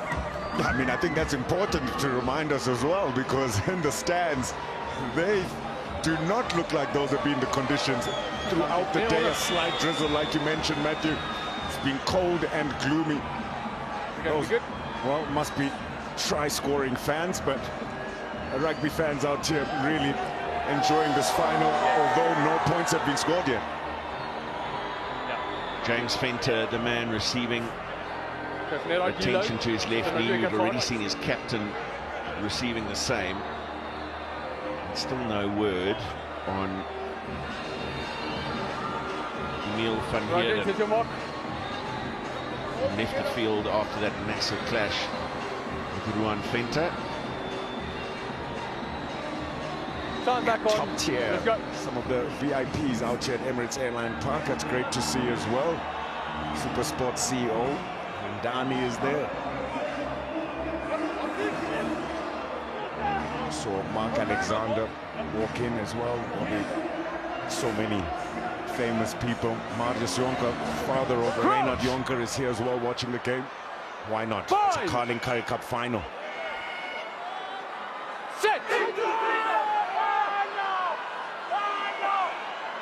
I mean, I think that's important to remind us as well, because in the stands, they do not look like those have been the conditions throughout the day. A slight drizzle, like you mentioned, Matthew. It's been cold and gloomy. Those, well, must be try-scoring fans, but rugby fans out here really enjoying this final, although no points have been scored yet. James Fenter, the man receiving attention to his left knee. We've already seen his captain receiving the same. Still no word on Emil van Heerden. Left the field after that massive clash with Ruan Venter. Top tier. Some of the VIPs out here at Emirates Airline Park. That's great to see as well. Super Sports CEO Ndani is there. Saw Mark Alexander walk in as well. So many famous people. Marius Jonker, father of Reinhard Jonker, is here as well watching the game. Why not? It's a Carling Currie Cup final. Set!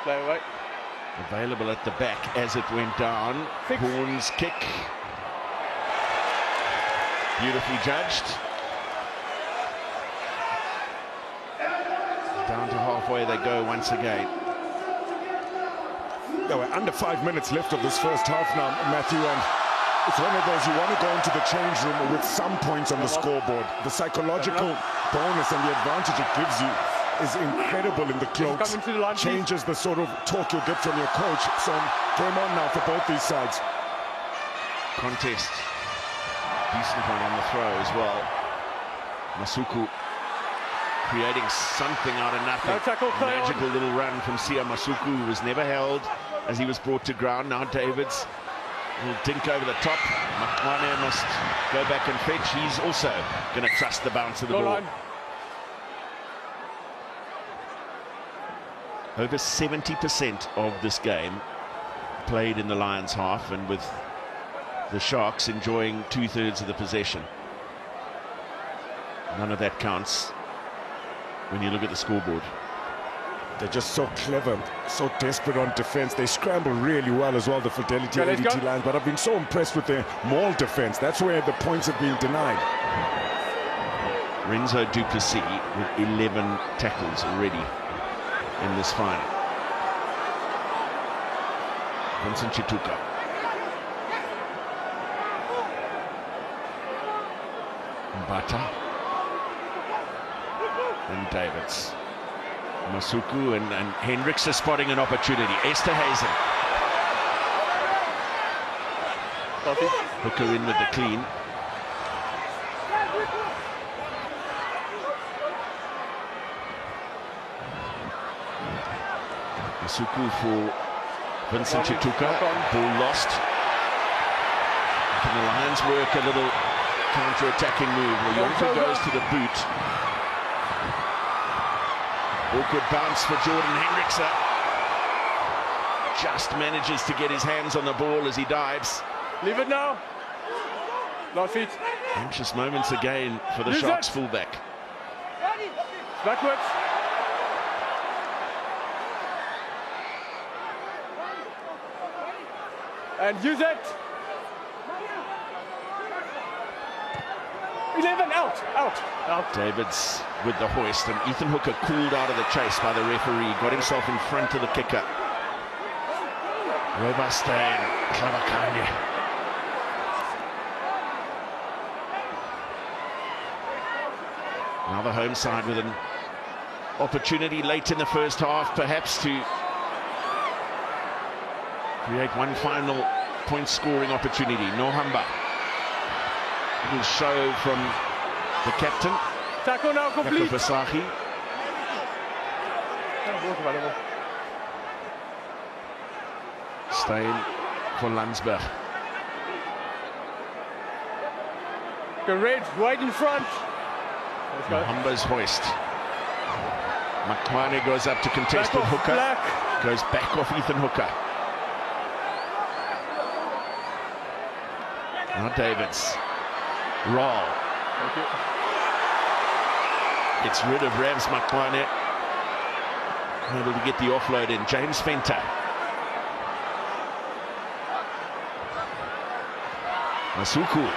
Play away. Available at the back as it went down. Horn's kick. Beautifully judged. Down to halfway they go once again. There were under 5 minutes left of this first half now, Matthew, and it's one of those you want to go into the change room with some points on the scoreboard. The psychological bonus and the advantage it gives you is incredible in the close. Changes the sort of talk you'll get from your coach. So game on now for both these sides. Contest. Decent one on the throw as well. Masuku creating something out of nothing. Magical little run from Sia Masuku, who was never held as he was brought to ground. Now Davids will dink over the top. Makwane must go back and fetch. He's also going to trust the bounce of the ball. Over 70% of this game played in the Lions half, and with the Sharks enjoying 2/3 of the possession. None of that counts when you look at the scoreboard. They're just so clever, so desperate on defense. They scramble really well as well, the Fidelity ADT Lions, but I've been so impressed with their maul defense. That's where the points have been denied. Renzo Duplessis with 11 tackles already in this final. Vincent Chituka. Mbata. And Davids. Masuku and Hendricks are spotting an opportunity. Esterhuizen. Hooker in with the clean. Masuku for Vincent Chituka. Ball lost. Can the Lions work a little counter-attacking move? Leonto goes to the boot. Awkward bounce for Jordan Hendrickse. Just manages to get his hands on the ball as he dives. Leave it now. Last feet. Anxious moments again for the Sharks fullback. Backwards. And use it. 11, out. Davids with the hoist, and Ethan Hooker cooled out of the chase by the referee, got himself in front of the kicker. Robustain, Clavakanye. Now the home side with an opportunity late in the first half, perhaps to create one final point-scoring opportunity. Nohamba. Little show from the captain. Tackle now complete. Yakubasahi. Steyn for Landsberg. The Reds right in front. Nohamba's hoist. Makwane goes up to contest with Hooker. Goes back off Ethan Hooker. Now Davids. Roll. Thank you. Gets rid of Ravs Makwane. Able to get the offload in. James Fenter. Masuku.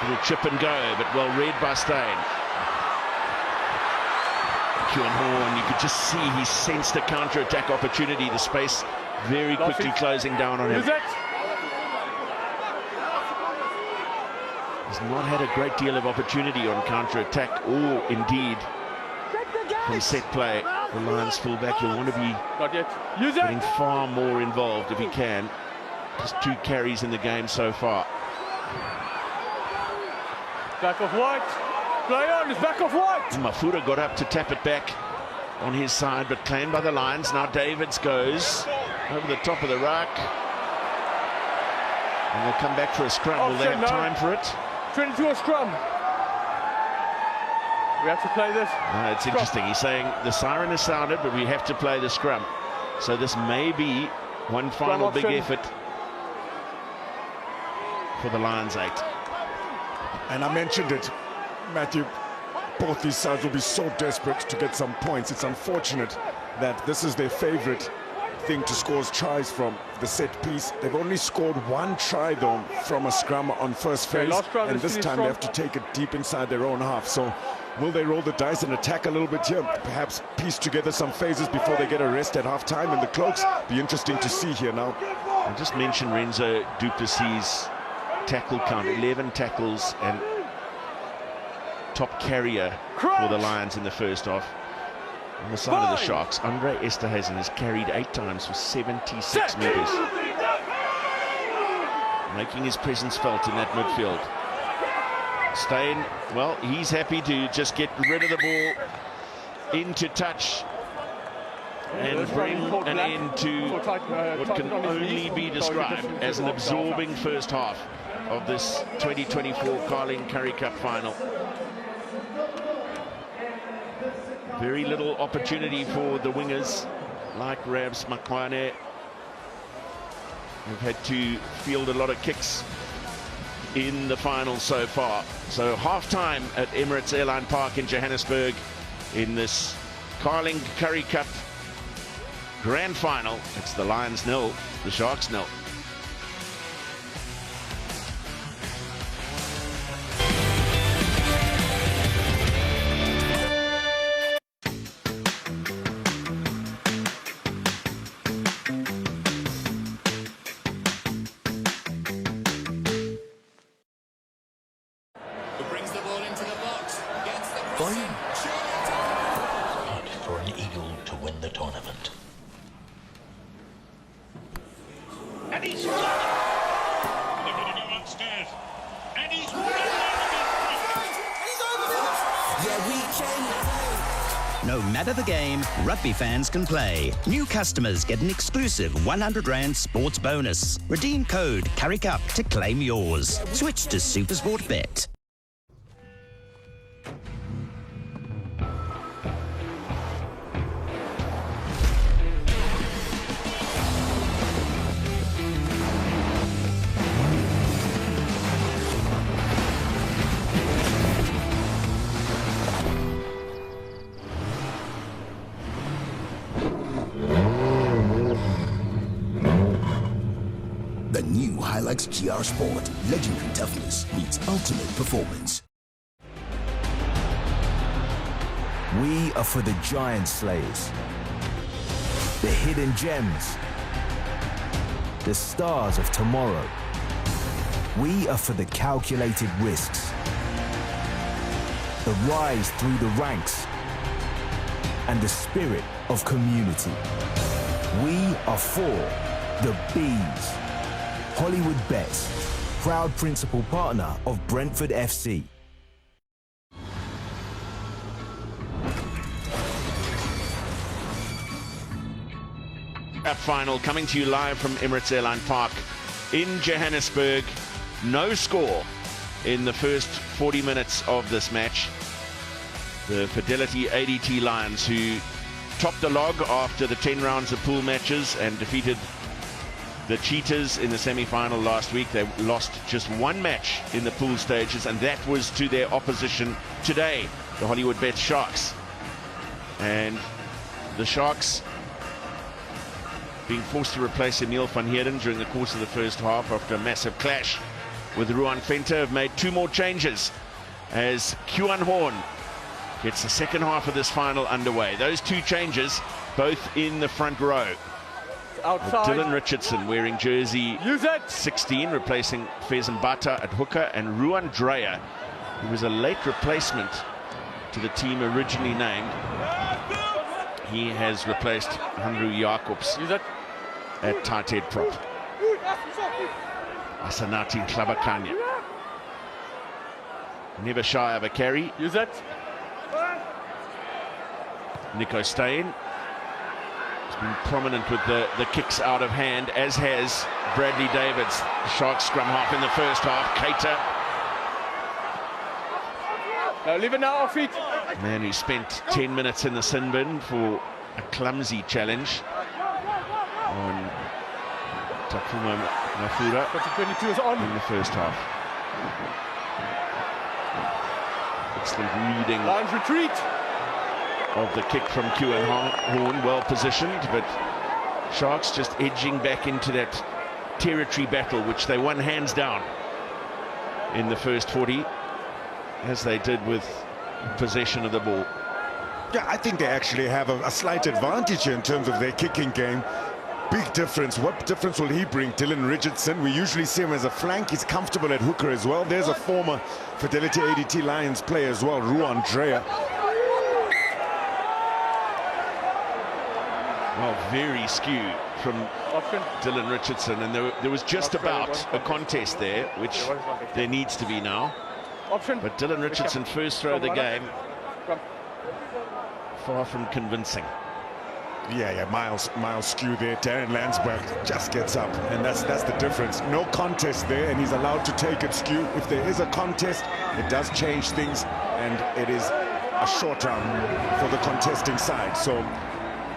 Little chip and go, but well read by Steyn. Horn, you could just see he sensed a counter-attack opportunity. The space very quickly closing down on him. He's not had a great deal of opportunity on counter-attack, or indeed from set play. The Lions fullback, he'll want to be getting far more involved if he can. Just 2 carries in the game so far. Back of White. Play on, it's back of White. Mafura got up to tap it back on his side, but claimed by the Lions. Now Davids goes over the top of the ruck. And they'll come back for a scrum. Will they have time for it? 22 a scrum. We have to play this. No, it's interesting. He's saying the siren has sounded, but we have to play the scrum. So this may be one final big effort for the Lions 8. And I mentioned it, Matthew, both these sides will be so desperate to get some points. It's unfortunate that this is their favorite thing to score tries from, the set piece. They've only scored 1 try though from a scrum on first phase, and this time they have to take it deep inside their own half. So will they roll the dice and attack a little bit here, perhaps piece together some phases before they get a rest at half-time in the cloaks? Be interesting to see here now. I just mentioned Renzo Duplessis' tackle count, 11 tackles and top carrier for the Lions in the first half. On the side of the Sharks, Andre Esterhuizen has carried 8 times for 76 metres. Making his presence felt in that midfield. Steyn, well, he's happy to just get rid of the ball into touch and bring an end to what can only be described as an absorbing first half of this 2024 Carling Currie Cup final. Very little opportunity for the wingers like Ravs Makwane. They've had to field a lot of kicks in the final so far. So half-time at Emirates Airline Park in Johannesburg in this Carling Currie Cup grand final. It's the Lions 0, the Sharks 0. For an eagle to win the tournament. And he's done it! They're going to go upstairs. And he's won it! Yeah, we came No matter the game, rugby fans can play. New customers get an exclusive R100 sports bonus. Redeem code CURRIECUP to claim yours. Switch to SuperSport Bet. The new Hilux GR Sport. Legendary toughness meets ultimate performance. We are for the giant slayers, the hidden gems, the stars of tomorrow. We are for the calculated risks, the rise through the ranks, and the spirit of community. We are for the Bees. Hollywood Bets, proud principal partner of Brentford FC. That final coming to you live from Emirates Airline Park in Johannesburg. No score in the first 40 minutes of this match. The Fidelity ADT Lions, who topped the log after the 10 rounds of pool matches and defeated the Cheetahs in the semi-final last week. They lost just one match in the pool stages, and that was to their opposition today, the Hollywood Bets Sharks. And the Sharks being forced to replace Emile van Heerden during the course of the first half after a massive clash with Ruan Venter, have made two more changes as Kjuan Horn gets the second half of this final underway. Those two changes, both in the front row. Outside. Dylan Richardson wearing jersey 16, replacing Fez Mbata at hooker, and Ruan Dreyer, who was a late replacement to the team originally named. He has replaced Hanru Jacobs at tight head prop. Asanati Klabakanya. Never shy of a carry. Nico Steyn has been prominent with the kicks out of hand, as has Bradley Davids. Sharks scrum half in the first half. Keita. Leave it now, off feet. Man who spent 10 minutes in the sin bin for a clumsy challenge on Takuma Mafura 22 is on in the first half. Excellent reading. Lions retreat. Of the kick from Kjuan Horn, well positioned, but Sharks just edging back into that territory battle, which they won hands down in the first 40, as they did with possession of the ball. Yeah, I think they actually have a slight advantage here in terms of their kicking game. Big difference. What difference will he bring? Dylan Richardson, we usually see him as a flank. He's comfortable at hooker as well. There's a former Fidelity ADT Lions player as well, Ruan Dreyer. Well, very skewed from Dylan Richardson, and there was just about a contest there, which there needs to be now. But Dylan Richardson, first throw of the game, far from convincing. Yeah, miles skew there. Darren Landsberg just gets up, and that's the difference. No contest there, and he's allowed to take it skew. If there is a contest, it does change things, and it is a short round for the contesting side. So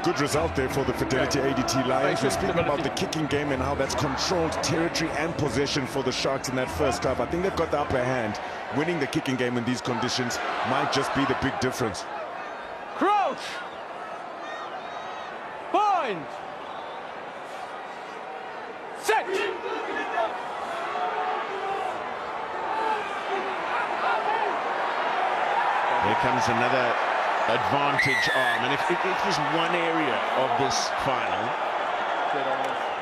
good result there for the Fidelity ADT Lions. We're speaking about the kicking game and how that's controlled territory and possession for the Sharks in that first half. I think they've got the upper hand. Winning the kicking game in these conditions might just be the big difference. Crouch! Bind! Set! There comes another advantage arm, and if there's one area of this final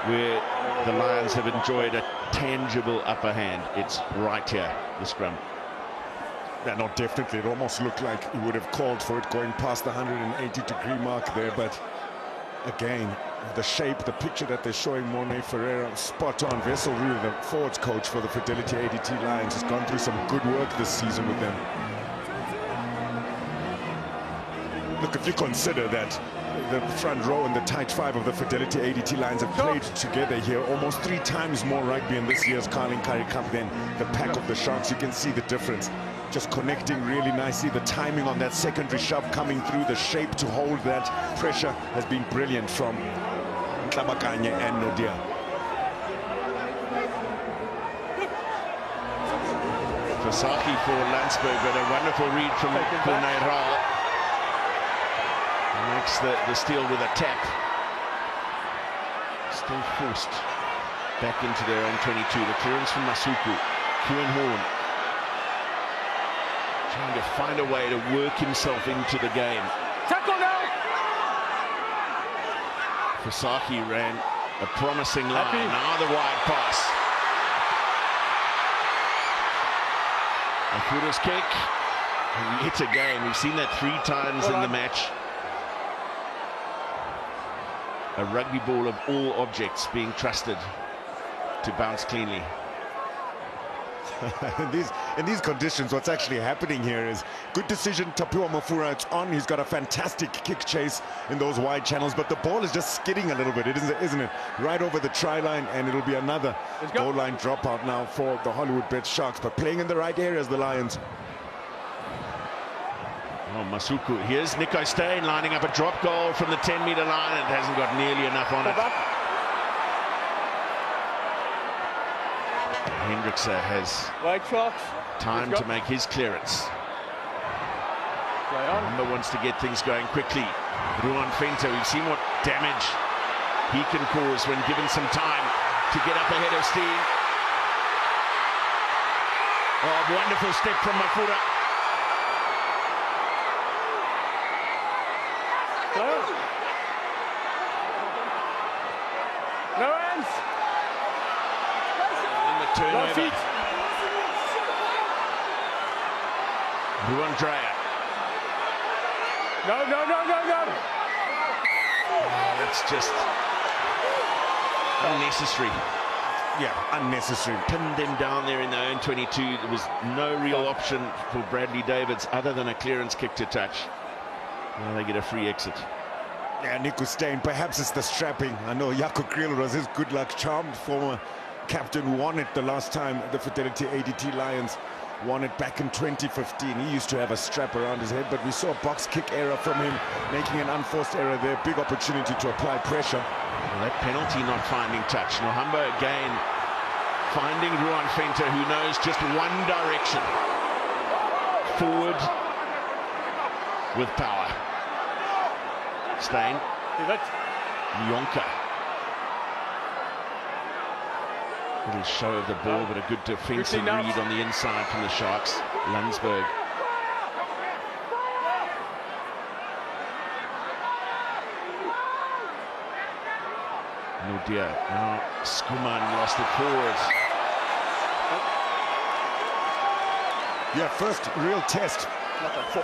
where the Lions have enjoyed a tangible upper hand, it's right here, the scrum. Yeah, no, definitely. It almost looked like he would have called for it going past the 180-degree mark there, but again, the shape, the picture that they're showing Monet Ferreira, spot on. Vessel Rue, the forwards coach for the Fidelity ADT Lions, has gone through some good work this season with them. Look, if you consider that the front row and the tight five of the Fidelity ADT Lions have played together here almost 3 times more rugby in this year's Carling Currie Cup than the pack of the Sharks, you can see the difference. Just connecting really nicely. The timing on that secondary shove coming through, the shape to hold that pressure has been brilliant from Ntlabakanye and Nodia. Vasaki for Landsberg, but a wonderful read from Corneiral. Makes the steal with a tap. Still forced back into their own 22. The clearance from Masuku. Kieran Horn trying to find a way to work himself into the game. Tackle now! Vasaki ran a promising line. Now the wide pass. Mafura's kick. And yet again, we've seen that 3 times in the match. A rugby ball of all objects being trusted to bounce cleanly. in these conditions, what's actually happening here is good decision. Tapiwa Mafura, it's on. He's got a fantastic kick chase in those wide channels, but the ball is just skidding a little bit, isn't it? Right over the try line, and it'll be another goal line dropout now for the Hollywood Bet Sharks, but playing in the right areas, the Lions. Oh, Masuku. Here's Nico Steyn lining up a drop goal from the 10-meter line, and hasn't got nearly enough on it. Hendrickse has time to make his clearance. Number wants to get things going quickly. Ruan Venter, we've seen what damage he can cause when given some time to get up ahead of steam. Oh, wonderful step from Mafura. No hands. In the turnover. No feet. Ruan Dreyer. No. That's just unnecessary. Yeah, unnecessary. Pinned them down there in their own 22. There was no real option for Bradley Davids other than a clearance kick to touch. Now they get a free exit. Yeah, Nico Steyn, perhaps it's the strapping. I know Jaco Kriel was his good luck charm, former captain who won it the last time the Fidelity ADT Lions won it back in 2015. He used to have a strap around his head, but we saw a box kick error from him, making an unforced error there. Big opportunity to apply pressure. Well, that penalty not finding touch. Nohamba again finding Ruan Venter, who knows just one direction. Forward with power. Steyn. Nyonka. Little show of the ball, but a good defensive read on the inside from the Sharks. Landsberg. Nodia. Now Skuman lost it forward. Yeah, first real test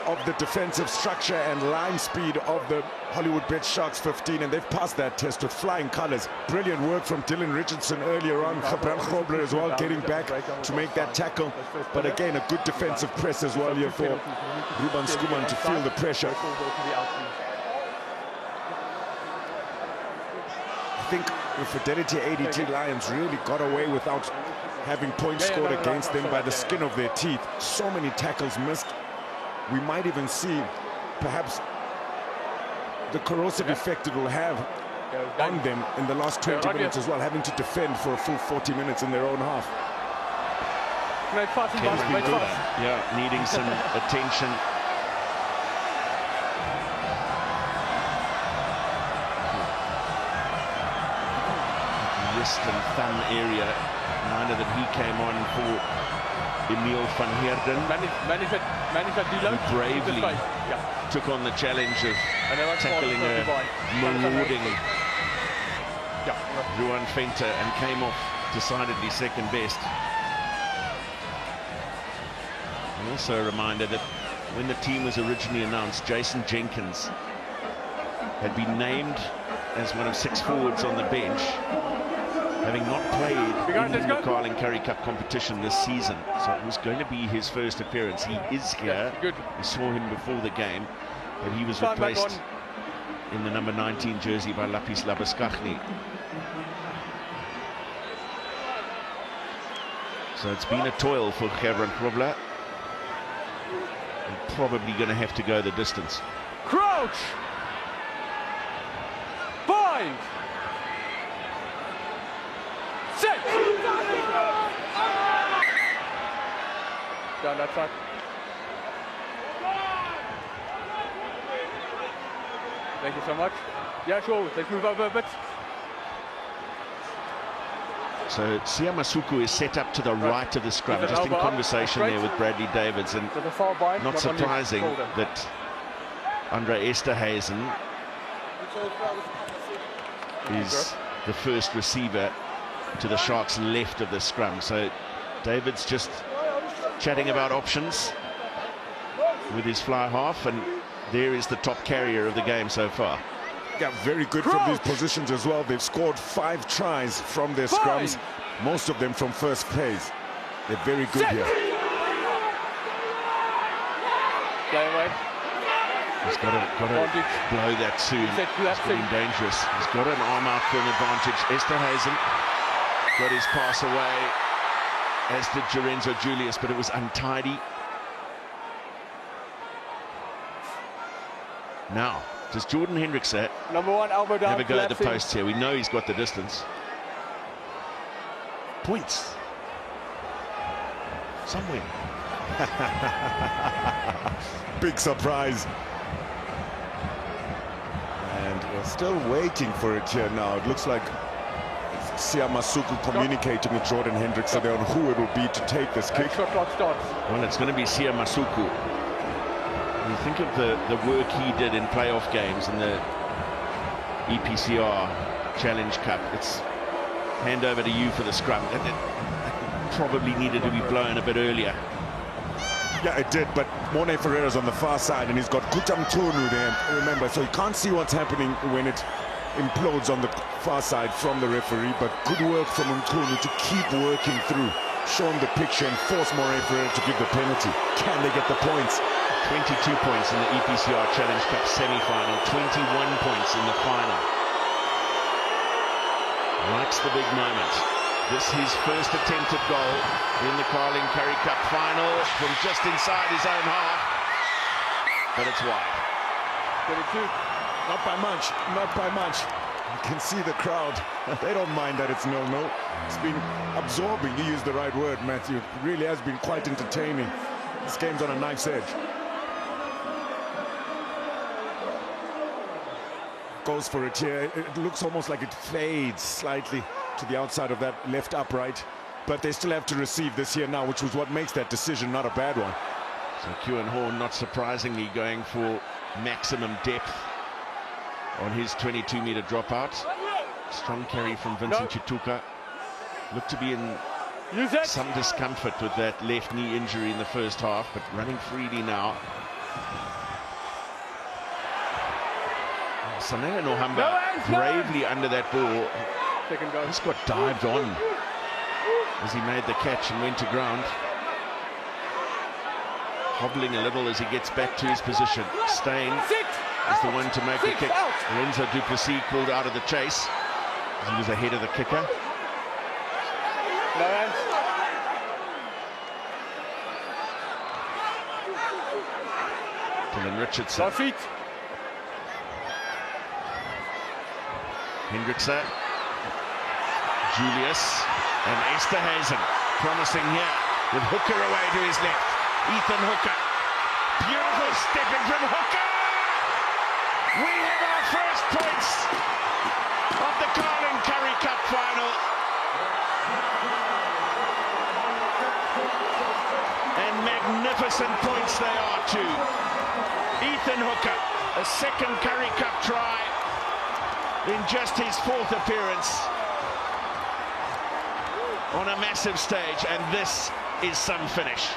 of the defensive structure and line speed of the Hollywood Bet Sharks 15, and they've passed that test with flying colors. Brilliant work from Dylan Richardson earlier on. Gabran Grobler as well, getting back to make that tackle. But again, a good defensive press as well here for Ruben Skuman to feel the pressure. I think the Fidelity ADT Lions really got away without having points scored against them by the skin of their teeth. So many tackles missed. We might even see perhaps the corrosive effect it will have on them in the last 20 minutes as well, having to defend for a full 40 minutes in their own half. Yeah, needing some attention. Wrist and thumb area. Reminder that he came on for Emil van Heerden, who bravely took on the challenge of tackling a marauding Ruan Venter and came off decidedly second best. And also a reminder that when the team was originally announced, Jason Jenkins had been named as one of 6 forwards on the bench, having not played in the Carling Currie Cup competition this season. So it was going to be his first appearance. He is here. We saw him before the game. but he was replaced in the number 19 jersey by Lapis Labuschagne. So it's been a toil for Gerbrand Krobler. And probably going to have to go the distance. Crouch! Bind! Set! Down that side. Thank you so much. Yeah, sure. Let's move over a bit. So Sia Masuku is set up to the right of the scrum, just in conversation there with Bradley Davids, and not surprising that Andre Esterhuizen is the first receiver to the Sharks' left of the scrum. So Davids just chatting about options with his fly half, and there is the top carrier of the game so far. Yeah, very good from these positions as well. They've scored 5 tries from their scrums, most of them from first plays. They're very good here. Play away. He's got to blow that soon. It's getting dangerous. He's got an arm out for an advantage. Esterhuizen got his pass away, as did Lorenzo Julius, but it was untidy. Now, does Jordan Hendrickse number 1 elbow down, have a go at the posts here? We know he's got the distance. Points. Somewhere. Big surprise. And we're still waiting for it here now. It looks like Sia Masuku communicating with Jordan Hendrickse there on who it will be to take this kick. Shot clock starts. Well, it's going to be Sia Masuku. You think of the work he did in playoff games in the EPCR Challenge Cup. It's hand over to you for the scrum. That probably needed to be blown a bit earlier. Yeah, it did, but Morne Ferreira's on the far side, and he's got Kutam Tonu there, remember, so you can't see what's happening when it implodes on the far side from the referee, but good work from Mtunu to keep working through, show him the picture and force Morne Ferreira to give the penalty. Can they get the points? 22 points in the EPCR Challenge Cup semi-final, 21 points in the final. Likes the big moment. This his first attempted goal in the Carling Currie Cup final from just inside his own half, but it's wide. 22. Not by much, not by much. You can see the crowd. They don't mind that it's 0-0. It's been absorbing, you used the right word, Matthew. It really has been quite entertaining. This game's on a knife's edge. Goes for it here. It looks almost like it fades slightly to the outside of that left upright, but they still have to receive this here now, which was what makes that decision not a bad one. So Kewan Horn, not surprisingly, going for maximum depth on his 22-meter dropout. Strong carry from Vincent Chituka. Looked to be in some discomfort with that left knee injury in the first half, but running freely now. Sanele Nohamba bravely under that ball. Just got dived on as he made the catch and went to ground. Hobbling a little as he gets back to his position. Steyn is the one to make the kick. Lorenzo Duplessis called out of the chase as he was ahead of the kicker. No hands. Dylan Richardson. Feet. Hendrickse, Julius, and Esterhuizen promising here with Hooker away to his left. Ethan Hooker, beautiful stepping from Hooker. We have our first points of the Carling Currie Cup final. And magnificent points they are too. Ethan Hooker, a second Currie Cup try in just his 4th appearance on a massive stage, and this is some finish.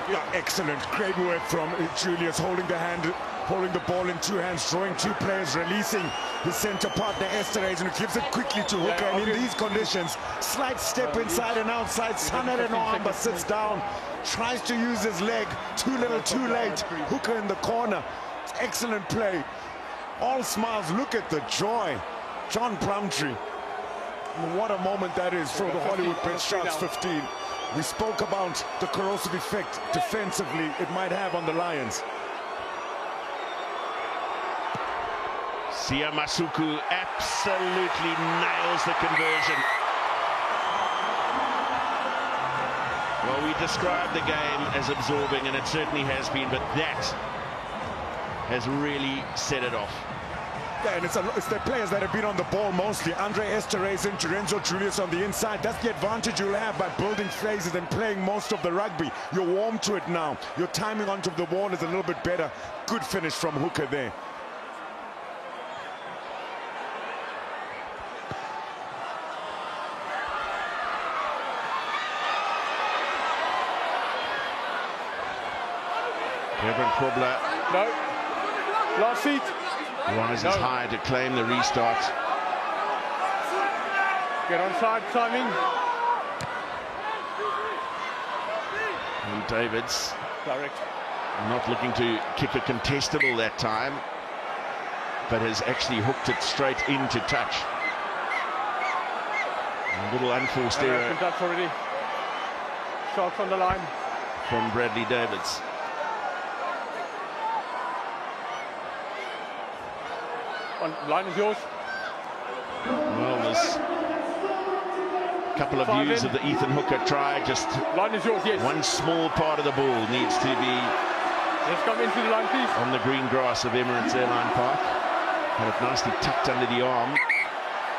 Yeah, excellent, great work from Julius, holding the ball in 2 hands, drawing 2 players, releasing his centre partner Esterhuizen, who gives it quickly to Hooker, and in these conditions, slight step inside and outside, Sanele Nohamba sits down, tries to use his leg, too little too late, Hooker in the corner, Excellent play. All smiles. Look at the joy. John Plumtree. What a moment that is for the Hollywood Bet Sharks 15. We spoke about the corrosive effect defensively it might have on the Lions. Sia Masuku absolutely nails the conversion. Well, we described the game as absorbing, and it certainly has been, but that has really set it off. Yeah, and it's the players that have been on the ball mostly. Andre Esterhazy, Lorenzo Julius on the inside. That's the advantage you'll have by building phases and playing most of the rugby. You're warm to it now. Your timing onto the ball is a little bit better. Good finish from Hooker there. Kevin Krobler. No. Last seat. Rises high to claim the restart. Get onside timing. And Davids. Direct. Not looking to kick a contestable that time, but has actually hooked it straight into touch. A little unforced error. Touch already. Sharks on the line. From Bradley Davids. Line is yours. Well, there's a couple of views of the Ethan Hooker try. Just line is yours, yes. One small part of the ball needs to be Let's come into the line, please. On the green grass of Emirates Airline Park. Had it nicely tucked under the arm.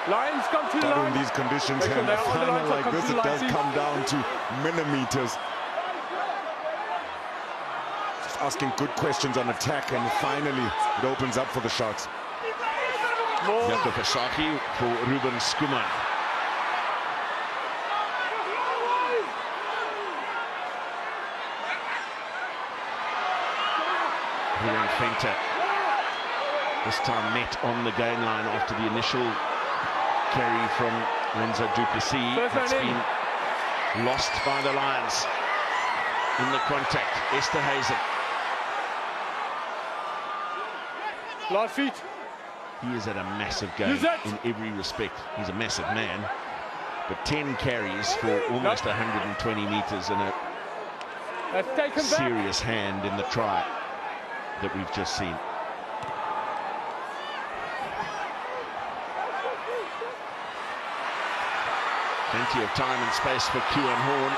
Lions come to the line. In these conditions, in a final like this, it does come down to millimeters. Just asking good questions on attack, and finally it opens up for the Sharks. Jakob Asaki for Ruben Skuman. Ruben Fenter this time met on the gain line after the initial carry from Renzo Duplessis. It's been lost by the Lions in the contact. Esterhazy. Last feet. He is at a massive game in every respect. He's a massive man, but 10 carries for almost 120 meters and a serious hand in the try that we've just seen. Plenty of time and space for Kewan Horn,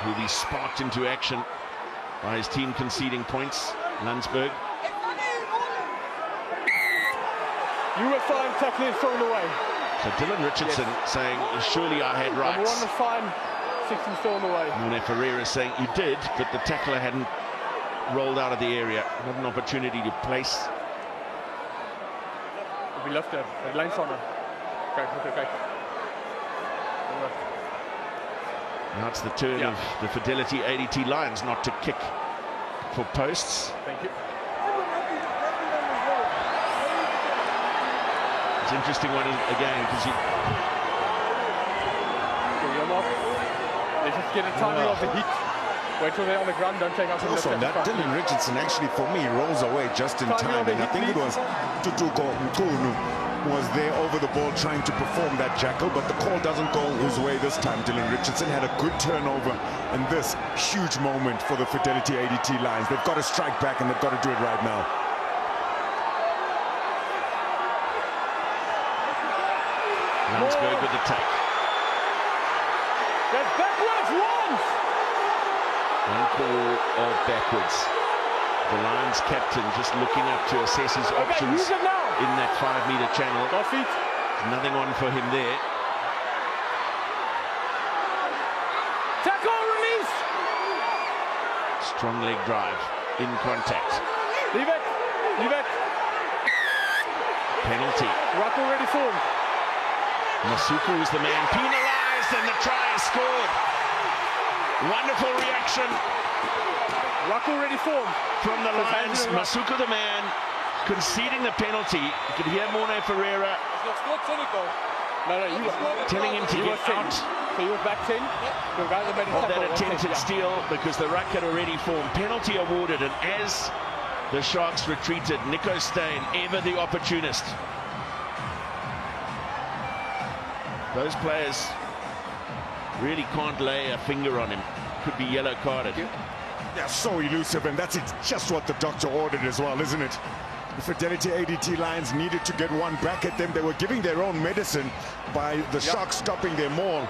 who'll be sparked into action by his team conceding points. Landsberg. You were fine, tackling thrown away. So Dylan Richardson saying, surely I had rights. Number 1 was fine, 16 thrown away. Morne Ferreira saying, you did, but the tackler hadn't rolled out of the area. Not an opportunity to place. We left it. The line's on her. Okay. Now it's the turn of the Fidelity ADT Lions not to kick for posts. Thank you. It's an interesting one again because you... They just get a timing of the heat. Wait till they're on the ground, don't take out. Also on that, Dylan Richardson actually, for me, rolls away just in time. And I think it was Tutuko Nkunu was there over the ball trying to perform that jackal, but the call doesn't go his way this time. Dylan Richardson had a good turnover, and this huge moment for the Fidelity ADT Lions. They've got to strike back, and they've got to do it right now. Landsberg with the take. That's backwards once! One call of backwards. The Lions captain just looking up to assess his options in that 5-meter channel. Nothing on for him there. Tackle, release! Strong leg drive in contact. Leave it. Penalty. Ruck already formed. Masuku is the man penalised, and the try is scored. Wonderful reaction. Ruck already formed. From the Lions, Masuku the man, conceding the penalty. You could hear Morne Ferreira telling him to get out. So you were back 10? Of that attempted steal because the ruck had already formed. Penalty awarded, and as the Sharks retreated. Nico Steyn, ever the opportunist. Those players really can't lay a finger on him. Could be yellow carded. Yeah, so elusive, and that's just what the doctor ordered as well, isn't it? The Fidelity ADT Lions needed to get one back at them. They were giving their own medicine by the Sharks stopping their maul,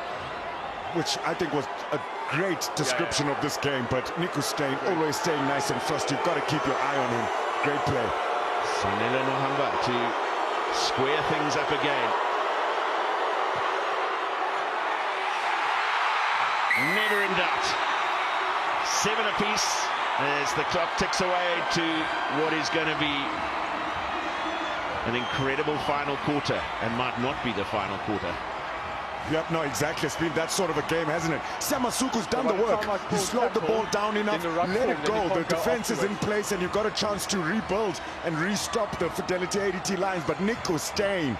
which I think was a great description of this game. But Nico Steyn always staying nice and first. You've got to keep your eye on him. Great play. Sanele Nohamba to square things up again. Never in doubt. 7 apiece as the clock ticks away to what is going to be an incredible final quarter, and might not be the final quarter. Yep, no, exactly. It's been that sort of a game, hasn't it? Samasuku's done the work. He slowed the ball down enough, let it go. The defense is in place, and you've got a chance to rebuild and restop the Fidelity ADT Lions. But Nico Steyn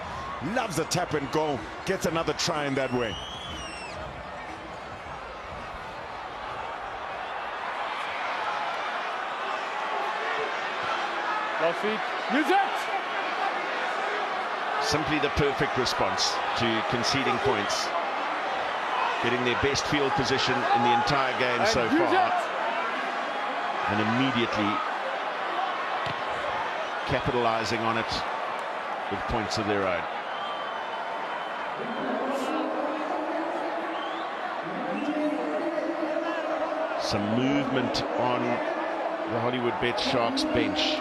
loves a tap and go, gets another try in that way. Last feet. Use it! Simply the perfect response to conceding points. Getting their best field position in the entire game so far. And immediately capitalizing on it with points of their own. Some movement on the Hollywood Bet Sharks bench.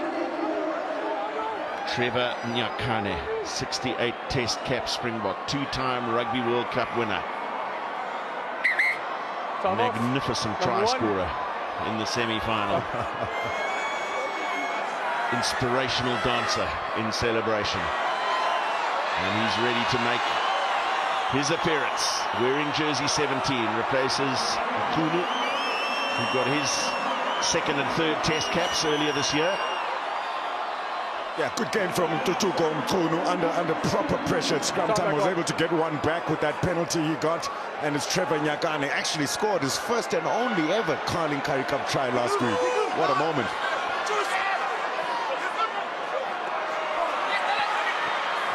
Trevor Nyakane, 68 Test cap Springbok, 2-time Rugby World Cup winner. Magnificent try scorer in the semi-final. Inspirational dancer in celebration. And he's ready to make his appearance. Wearing jersey 17, replaces Kunu, who got his second and third Test caps earlier this year. Yeah, good game from Tutuko Mkunu under proper pressure at scrum time. Was able to get one back with that penalty he got. And it's Trevor Nyakane actually scored his first and only ever Carling Currie Cup try last week. What a moment.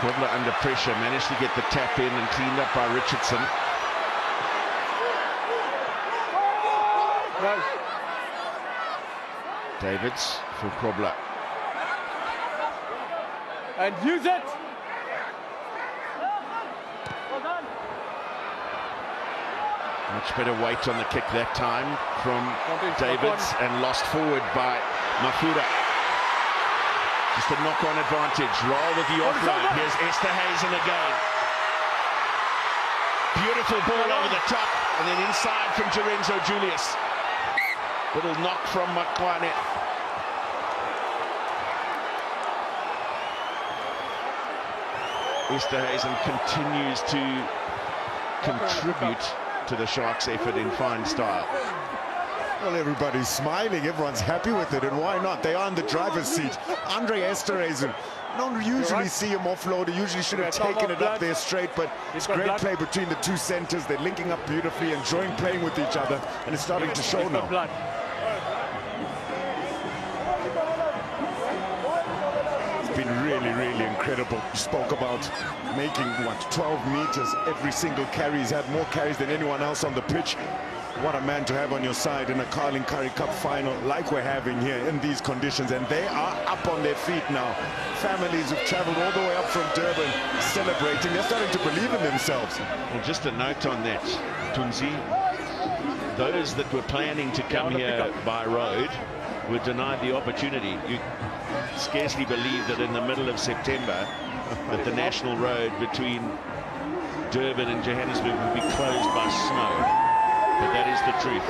Kobler under pressure, managed to get the tap in and cleaned up by Richardson. Davids for Kobler. And use it! Much better weight on the kick that time from Davids, and lost forward by Mafura. Just a knock-on advantage. Roll with the offload. Here's Esther Hazen again. Beautiful ball over the top, and then inside from Lorenzo Julius. Little knock from Makwane. Esterhuizen continues to contribute to the Sharks' effort in fine style. Well, everybody's smiling, everyone's happy with it, and why not? They are in the driver's seat. Andre Esterhuizen, don't usually see him offload. He usually should have taken it up there straight, but it's great play between the two centers. They're linking up beautifully, enjoying playing with each other, and it's starting to show now. Been really, really incredible. You spoke about making, 12 meters every single carry. He's had more carries than anyone else on the pitch. What a man to have on your side in a Carling Currie Cup final like we're having here in these conditions. And they are up on their feet now. Families who've traveled all the way up from Durban celebrating. They're starting to believe in themselves. Well, just a note on that, Tunzi. Those that were planning to come here by road were denied the opportunity. You scarcely believe that in the middle of September that the national road between Durban and Johannesburg will be closed by snow. But that is the truth.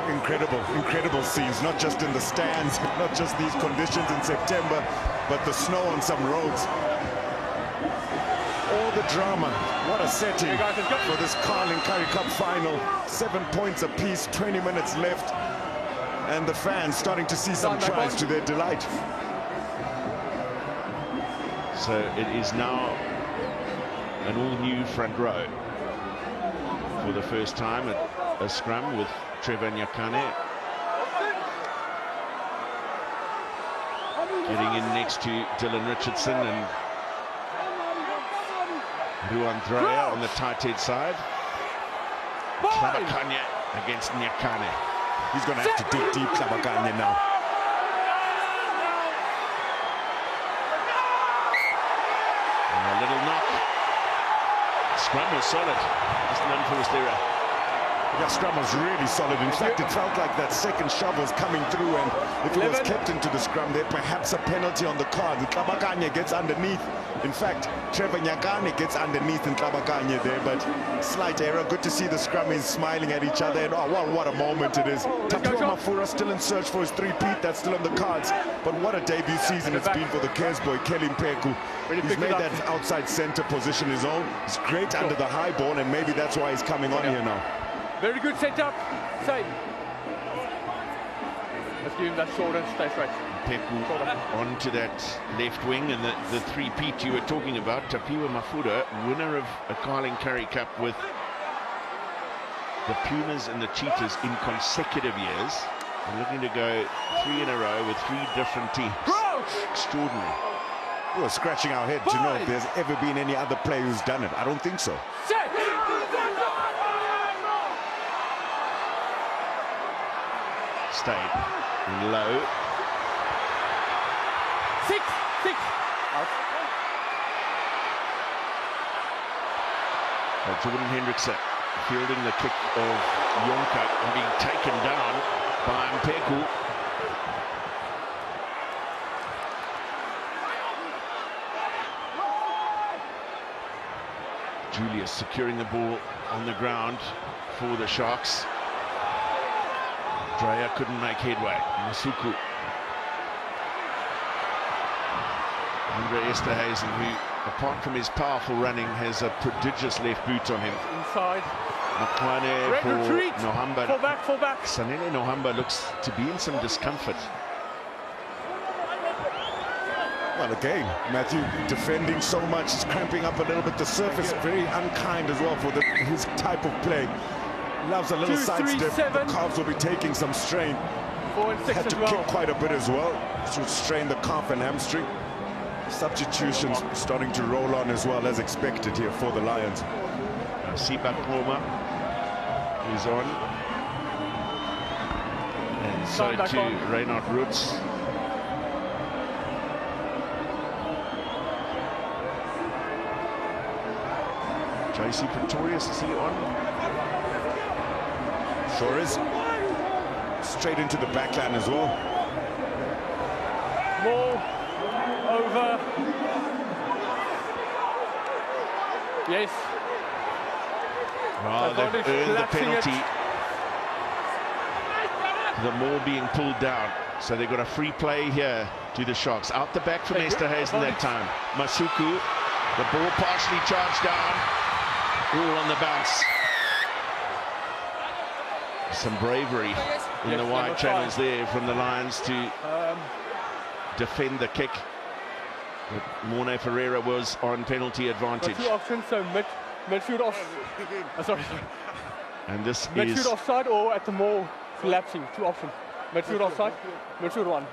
Incredible, incredible scenes, not just in the stands, not just these conditions in September, but the snow on some roads. All the drama, what a setting for this Carling Currie Cup final. 7 points apiece, 20 minutes left, and the fans starting to see some tries to their delight. So it is now an all-new front row for the first time at a scrum with Trevor Nyakane. getting in next to Dylan Richardson and Ruan Dreyer on the tight head side. Klabakanya against Nyakane. He's going to have to dig deep, Klabakanya, now. And a little knock. Scrum was solid. Just an unforced error. Yeah, scrum was really solid. In fact, it felt like that second shove was coming through, and if it was kept into the scrum, there perhaps a penalty on the card. Klabakanya gets underneath. In fact, Trevor Nyakane gets underneath and Klabakanya there, but slight error. Good to see the scrummies smiling at each other, and oh, well, what a moment it is. Tapiwa Mafura still in search for his three-peat. That's still on the cards, but what a debut season it's been for the Cares boy, Kelly Mpeku. He's made that outside center position his own. He's great under the high ball, and maybe that's why he's coming on here now. Very good setup. Side. Let's give him that shoulder stay straight. Pepu onto that left wing, and the three-peat you were talking about, Tapiwa Mafura, winner of a Carling Currie Cup with the Pumas and the Cheetahs in consecutive years. They're looking to go 3 in a row with 3 different teams. Extraordinary. We're scratching our head to know if there's ever been any other player who's done it. I don't think so. Stayed in low. 6. Out. Jordan Hendrickson fielding the kick of Yonka and being taken down by Mpeku. Julius securing the ball on the ground for the Sharks. Dreyer couldn't make headway. Masuku. Andre Esterhuizen, who, apart from his powerful running, has a prodigious left boot on him. Inside. Makwane for retreat. Nohamba. Fall back. Sanele Nohamba looks to be in some discomfort. Well, again, Matthew defending so much, he's cramping up a little bit. The surface very unkind as well for his type of play. Loves a little sidestep. The calves will be taking some strain. 4 and 6 Had to as well. kick quite a bit as well to strain the calf and hamstring. Substitutions starting to roll on as well as expected here for the Lions. Siba Poma is on. And so too Reinhard Roots. JC Pretorius, is he on? Sure is. Straight into the backline as well. More over. Yes. Well, they've earned the penalty. The maul being pulled down. So they've got a free play here to the Sharks. Out the back from Esterhuizen that time. Masuku, the ball partially charged down. All on the bounce. Some bravery in the wide channels there from the Lions to defend the kick. But Morne Ferreira was on penalty advantage. 2 options, so midfield off. Sorry. And this midfield is offside or at the maul collapsing. 2 options. Midfield offside, midfield 1.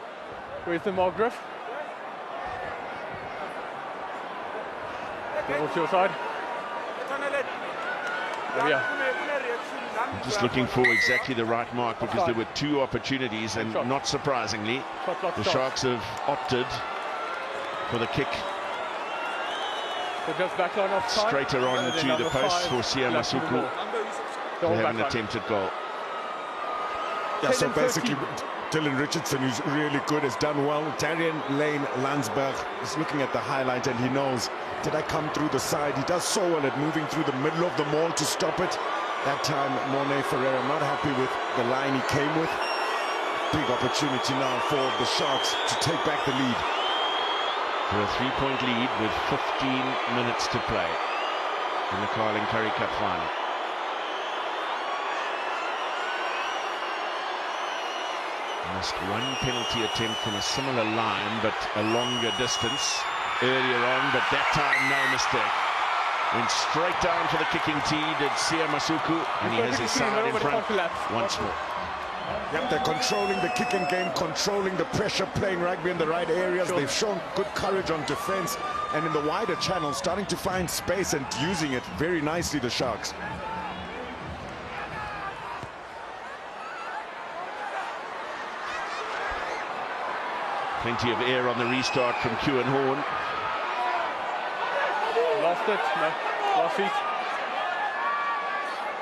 Where's the maul griff? What's your side? There we are. I'm just looking for exactly the right mark because there were 2 opportunities, and not surprisingly, the Sharks have opted for the kick. So just backline offside. Straighter on to the post for Sia Masuku. They have an attempted goal. Yeah, so basically Dylan Richardson, who's really good, has done well. Darian Lane Landsberg is looking at the highlight and he knows, did I come through the side? He does so well at moving through the middle of the maul to stop it. That time, Morne Ferreira not happy with the line he came with. Big opportunity now for the Sharks to take back the lead. For a 3-point lead with 15 minutes to play in the Carling Currie Cup final. Missed 1 penalty attempt from a similar line, but a longer distance earlier on, but that time no mistake. Went straight down for the kicking tee, did Sia Masuku, and he has his side in front once more. Yep, they're controlling the kicking game, controlling the pressure, playing rugby in the right areas. They've shown good courage on defense and in the wider channel, starting to find space and using it very nicely, the Sharks. Plenty of air on the restart from Currie. Lost it, no, last feet.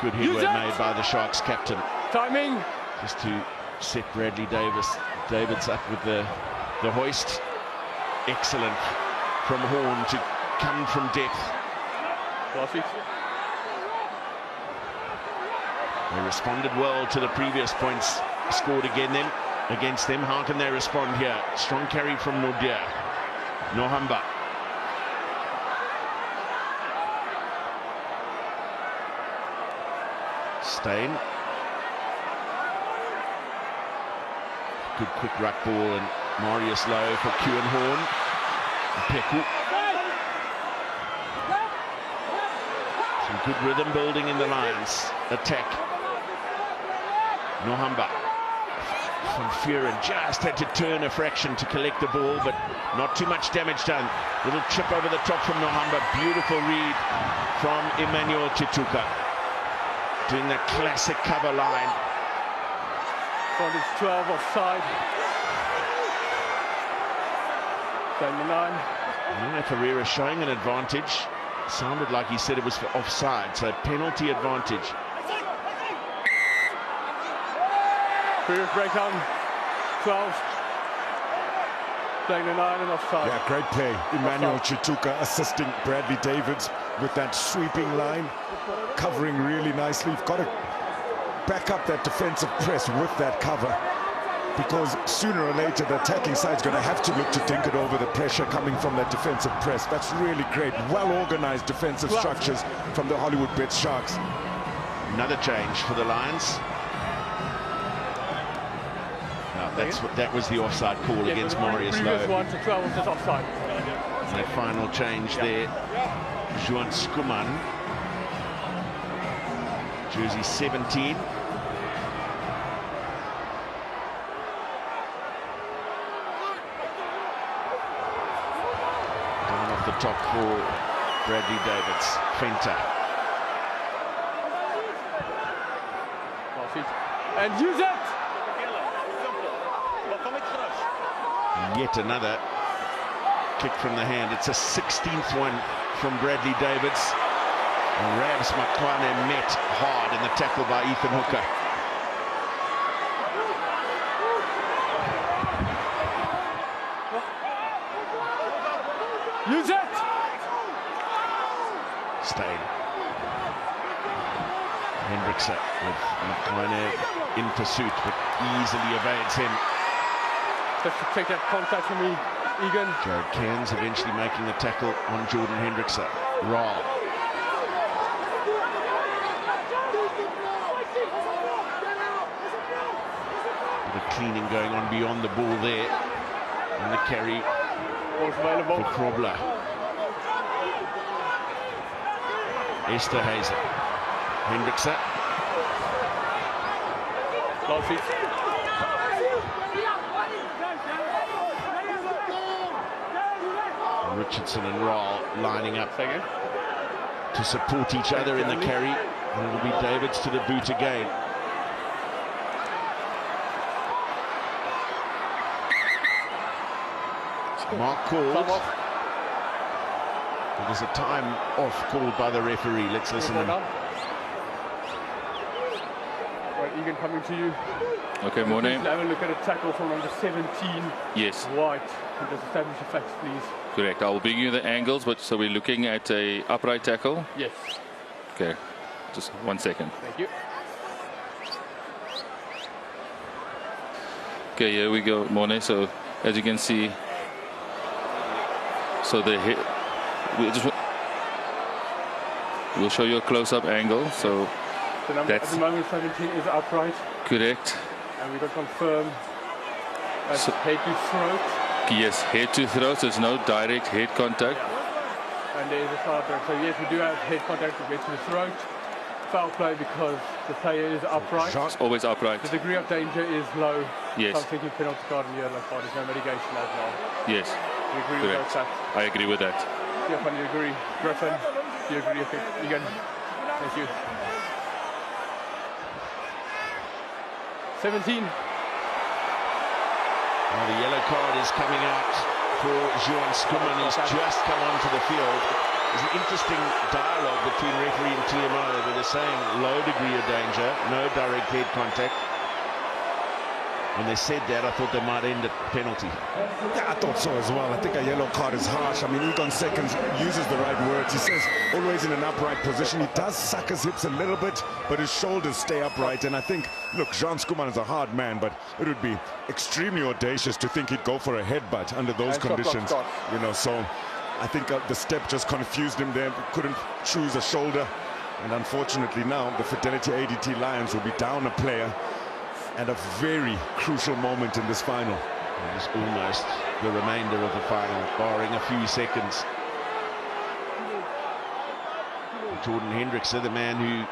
Good headway made by the Sharks captain. Timing. Just to set Bradley Davids up with the hoist. Excellent from Horn to come from depth. Last feet. They responded well to the previous points scored against them. How can they respond here? Strong carry from Nohamba. Stain. Good quick ruck ball and Marius Lowe for Currie. Peku. Some good rhythm building in the Lions. Attack. Nohamba. Van Vuren just had to turn a fraction to collect the ball, but not too much damage done. Little chip over the top from Nohamba. Beautiful read from Emmanuel Chituka. Doing that classic cover line. Front is 12 offside. Down the 9. Ferreira showing an advantage. Sounded like he said it was for offside, so penalty advantage. Previous breakdown, 12. Playing the 9 and offside. Yeah, great play. Emmanuel Chituka assisting Bradley Davids with that sweeping line, covering really nicely. You've got to back up that defensive press with that cover, because sooner or later the attacking side's going to have to look to dink it over the pressure coming from that defensive press. That's really great. Well-organized defensive structures from the Hollywood Bets Sharks. Another change for the Lions. That was the offside call against Marius Lowe. Previous 1 to 12 was just offside. That final change there. Juan Skuman, jersey 17. Down off the top for Bradley Davids. Fenter. And use it! Yet another kick from the hand. It's a 16th one from Bradley Davids. And Ravs Makwane met hard in the tackle by Ethan Hooker. Use it! Stain. Hendrickson with Makwane in pursuit, but easily evades him. Just to take that contact from me, Egan. Jared Cairns eventually making the tackle on Jordan Hendrickson. Rahl. Bit of cleaning going on beyond the ball there. And the carry for Krobler. Esterhuizen. Hendrickson. Long feet. Richardson and Rahl lining up to support each other in the carry, and it'll be Davids to the boot again. Mark called. There's a time off called by the referee. Let's listen in. Right, Egan, coming to you. Okay, Morning. Have a look at a tackle from number 17. Yes. White. And just establish the facts, please. Correct. I will bring you the angles, but so we're looking at a upright tackle. Yes. Okay. Just 1 second. Thank you. Okay, here we go, Morning. So as you can see, so the hit. We'll show you a close-up angle. So the number at the moment 17 is upright. Correct. And we can confirm that's head to throat. Yes, head to throat. So there's no direct head contact. Yeah. And there is a starter. So yes, we do have head contact to get to the throat. foul play because the player is upright. It's always upright. The degree of danger is low. Yes. So I'm thinking penalty card and yellow card. There's no mitigation as well. Yes. You agree with Correct. that? I agree with that. Stefan, you agree? Griffin, you agree? Okay, you can. Thank you. 17. Well, the yellow card is coming out for Juan Skuman, who's just come onto the field. There's an interesting dialogue between referee and TMO where they're saying low degree of danger, no direct head contact. When they said that, I thought they might end at penalty. Yeah, I thought so as well. I think a yellow card is harsh. I mean, Egon Seconds uses the right words. He says always in an upright position. He does suck his hips a little bit, but his shoulders stay upright. And I think, look, Juan Skuman is a hard man, but it would be extremely audacious to think he'd go for a headbutt under those conditions. You know, so I think the step just confused him there. Couldn't choose a shoulder. And unfortunately now, the Fidelity ADT Lions will be down a player at a very crucial moment in this final. It's almost the remainder of the final, barring a few seconds. Jordan Hendrickse, the man who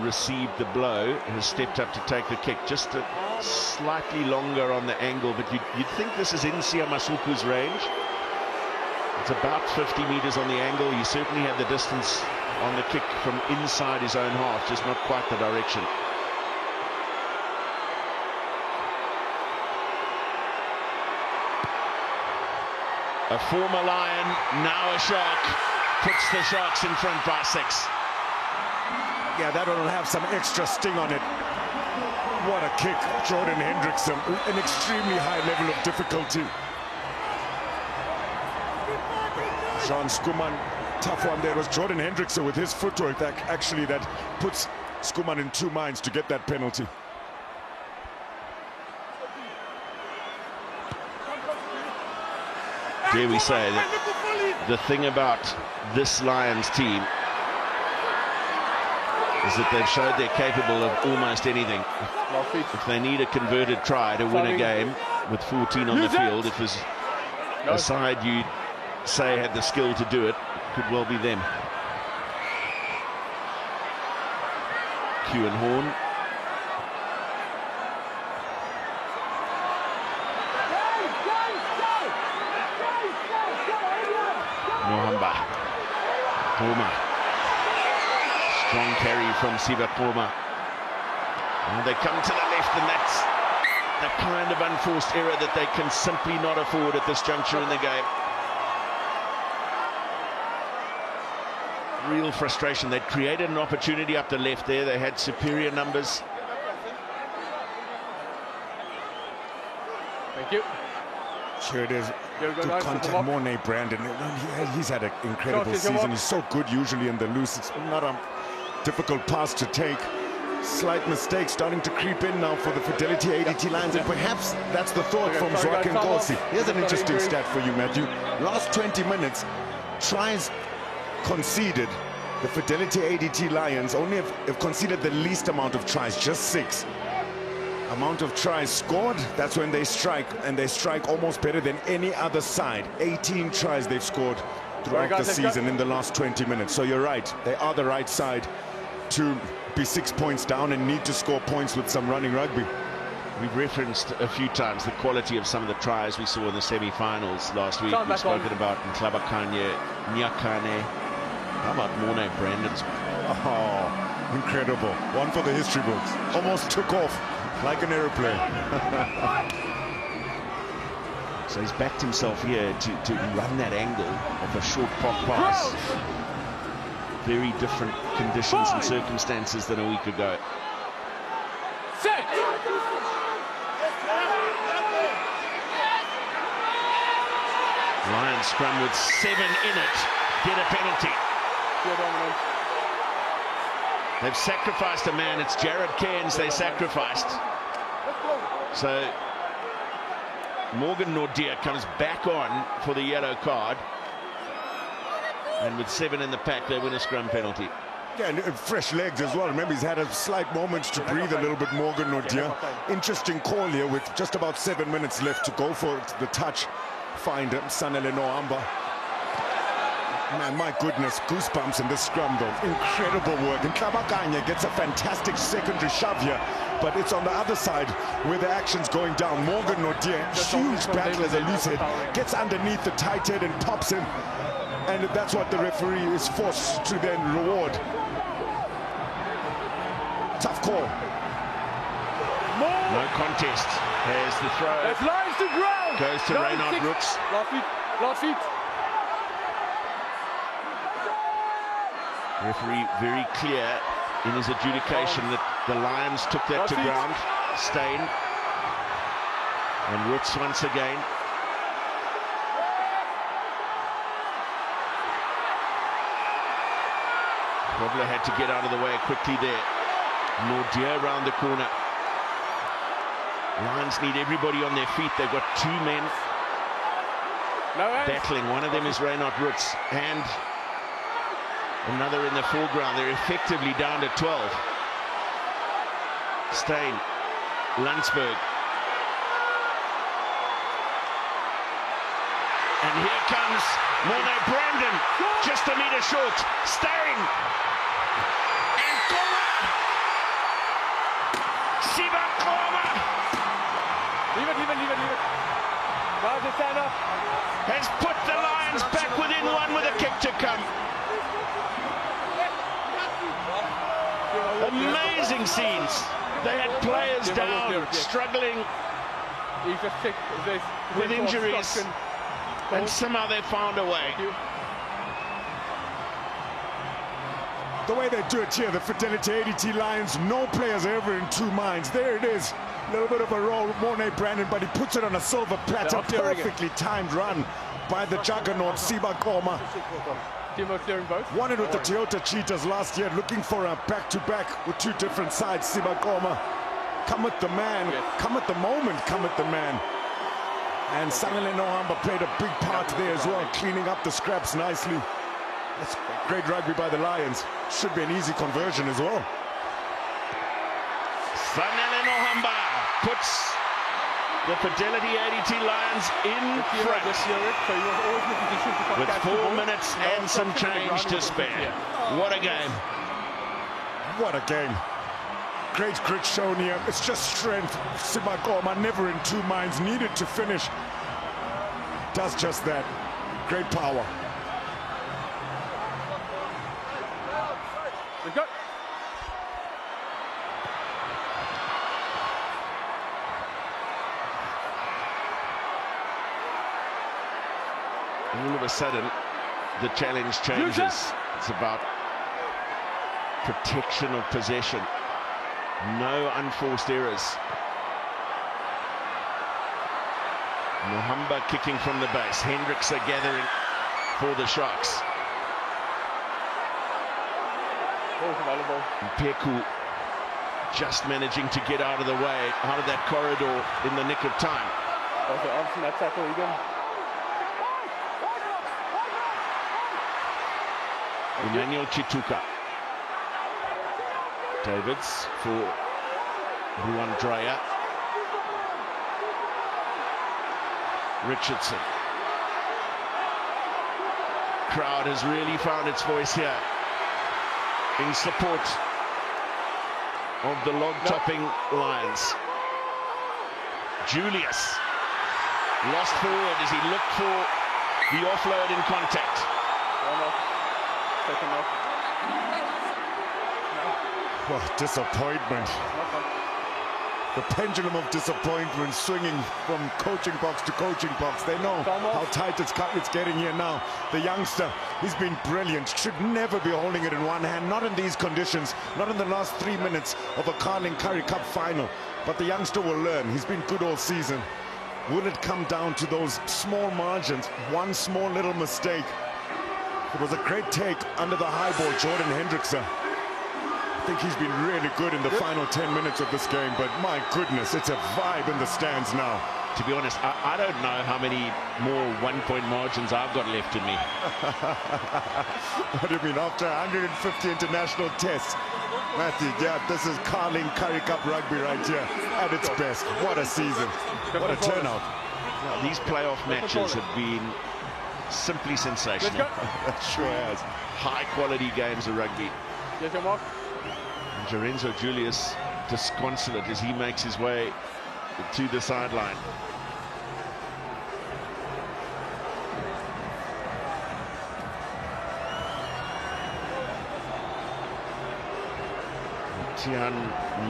received the blow, has stepped up to take the kick. Just a slightly longer on the angle, but you'd think this is in Siamasuku's range. It's about 50 meters on the angle. He certainly had the distance on the kick from inside his own half, just not quite the direction. A former Lion, now a Shark, puts the Sharks in front by 6. Yeah, that will have some extra sting on it. What a kick, Jordan Hendrickse, an extremely high level of difficulty. Juan Skuman, tough one there. It was Jordan Hendrickse with his footwork that actually puts Skuman in 2 minds to get that penalty. Dare we say that the thing about this Lions team is that they've showed they're capable of almost anything. If they need a converted try to win a game with 14 on the field, if there's a side you'd say had the skill to do it, could well be them. Cue and horn. Mohamba. Homa. Strong carry from Siva Homa. And they come to the left, and that's the kind of unforced error that they can simply not afford at this juncture in the game. Real frustration. They'd created an opportunity up the left there. They had superior numbers. Thank you. Sure it is. Good contact, Mornay Brandon. He's had an incredible season. He's so good usually in the loose. It's not a difficult pass to take. Slight mistake starting to creep in now for the Fidelity ADT Lions, and perhaps that's the thought from Joaquin Nkosi. Here's an interesting stat for you, Matthew. Last 20 minutes, tries conceded. The Fidelity ADT Lions only have conceded the least amount of tries, just 6. Amount of tries scored, that's when they strike, and they strike almost better than any other side. 18 tries they've scored throughout the season in the last 20 minutes. So you're right, they are the right side to be 6 points down and need to score points with some running rugby. We've referenced a few times the quality of some of the tries we saw in the semi-finals last week. We've spoken about Nhlabakanye, Nyakane. How about Mornay Brandon's? Oh, incredible. One for the history books. Almost took off like an aeroplane. So he's backed himself here to run that angle of a short pop pass. Very different conditions and circumstances than a week ago. Lions scrum with 7 in it, get a penalty. They've sacrificed a man. It's Jared Cairns they sacrificed. So Morgan Nordia comes back on for the yellow card. And with 7 in the pack, they win a scrum penalty. Yeah, and fresh legs as well. Remember, he's had a slight moment to breathe a little bit, Morgan Nordia. Interesting call here with just about 7 minutes left to go for the touch. Find Sanele Noamba. Man, my goodness, goosebumps in this scrum though. Incredible work. And Kabakanya gets a fantastic secondary shove here, but it's on the other side where the action's going down. Morgan Nodier, huge battle as a loose head, gets underneath the tight head and pops him. And that's what the referee is forced to then reward. Tough call. No contest as the throw That's lines to ground. goes to Reynard Roots. Last feet. Referee very clear in his adjudication that the Lions took that to ground. Steyn and Roots once again. Probably had to get out of the way quickly there. Nordier around the corner. Lions need everybody on their feet. They've got two men battling. One of them is Reynard Roots and another in the foreground. They're effectively down to 12. Steyn, Landsberg. And here comes Morne Brandon, just a meter short. Steyn. And Koma. Siba Koma. Leave it. Guys, stand up. Has put the Lions back within one with a kick to come. Amazing scenes. They had players down, struggling with injuries, and somehow they found a way. The way they do it here, the Fidelity ADT Lions, no players are ever in two minds. There it is. A little bit of a roll, Morne Brandon, but he puts it on a silver platter. Perfectly timed run by the juggernaut, Siba Koma. Won it with the Toyota Cheetahs last year, looking for a back-to-back with two different sides. Siba Koma, come with the man, come at the moment, come at the man. And Sangale Nohamba played a big part there as well, cleaning up the scraps nicely. That's great rugby by the Lions. Should be an easy conversion as well. Sangale Nohamba puts the Fidelity ADT Lions in front with 4 minutes and some change to spare. What a game. What a game. Great grit shown here. It's just strength. Siba Koma never in two minds, needed to finish. Does just that. Great power. Let's go. All of a sudden, the challenge changes. It's about protection of possession. No unforced errors. Nohamba kicking from the base. Hendricks are gathering for the Sharks. Peku just managing to get out of the way, out of that corridor in the nick of time. Emmanuel Chituka. Davids for Ruan Dreyer. Richardson. Crowd has really found its voice here in support of the log-topping Lions. Julius lost forward as he looked for the offload in contact. Well, disappointment. The pendulum of disappointment swinging from coaching box to coaching box. They know how tight it's getting here now. The youngster, he's been brilliant. Should never be holding it in one hand. Not in these conditions. Not in the last 3 minutes of a Carling Currie Cup final. But the youngster will learn. He's been good all season. Will it come down to those small margins? One small little mistake. It was a great take under the high ball, Jordan Hendrickson. I think he's been really good in the final 10 minutes of this game, but my goodness, it's a vibe in the stands now. To be honest, I don't know how many more one-point margins I've got left in me. What do you mean, after 150 international tests? Matthew, yeah, this is Carling Currie Cup rugby right here at its best. What a season. What a turnout. Now, these playoff matches have been simply sensational. That sure has. High quality games of rugby. Yes, your mark. And Lorenzo Julius disconsolate as he makes his way to the sideline. Tian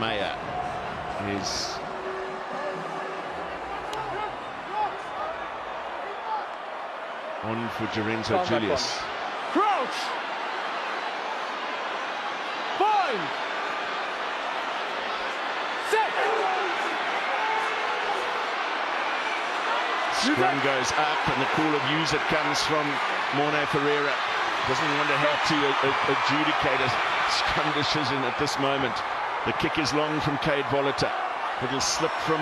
Meyer is on for Lorenzo Julius. Crouch! Bind! Set! Scrum goes up and the call of use it comes from Morne Ferreira. Doesn't want to have to adjudicate a scrum decision at this moment. The kick is long from Cade Voliter. It'll slip from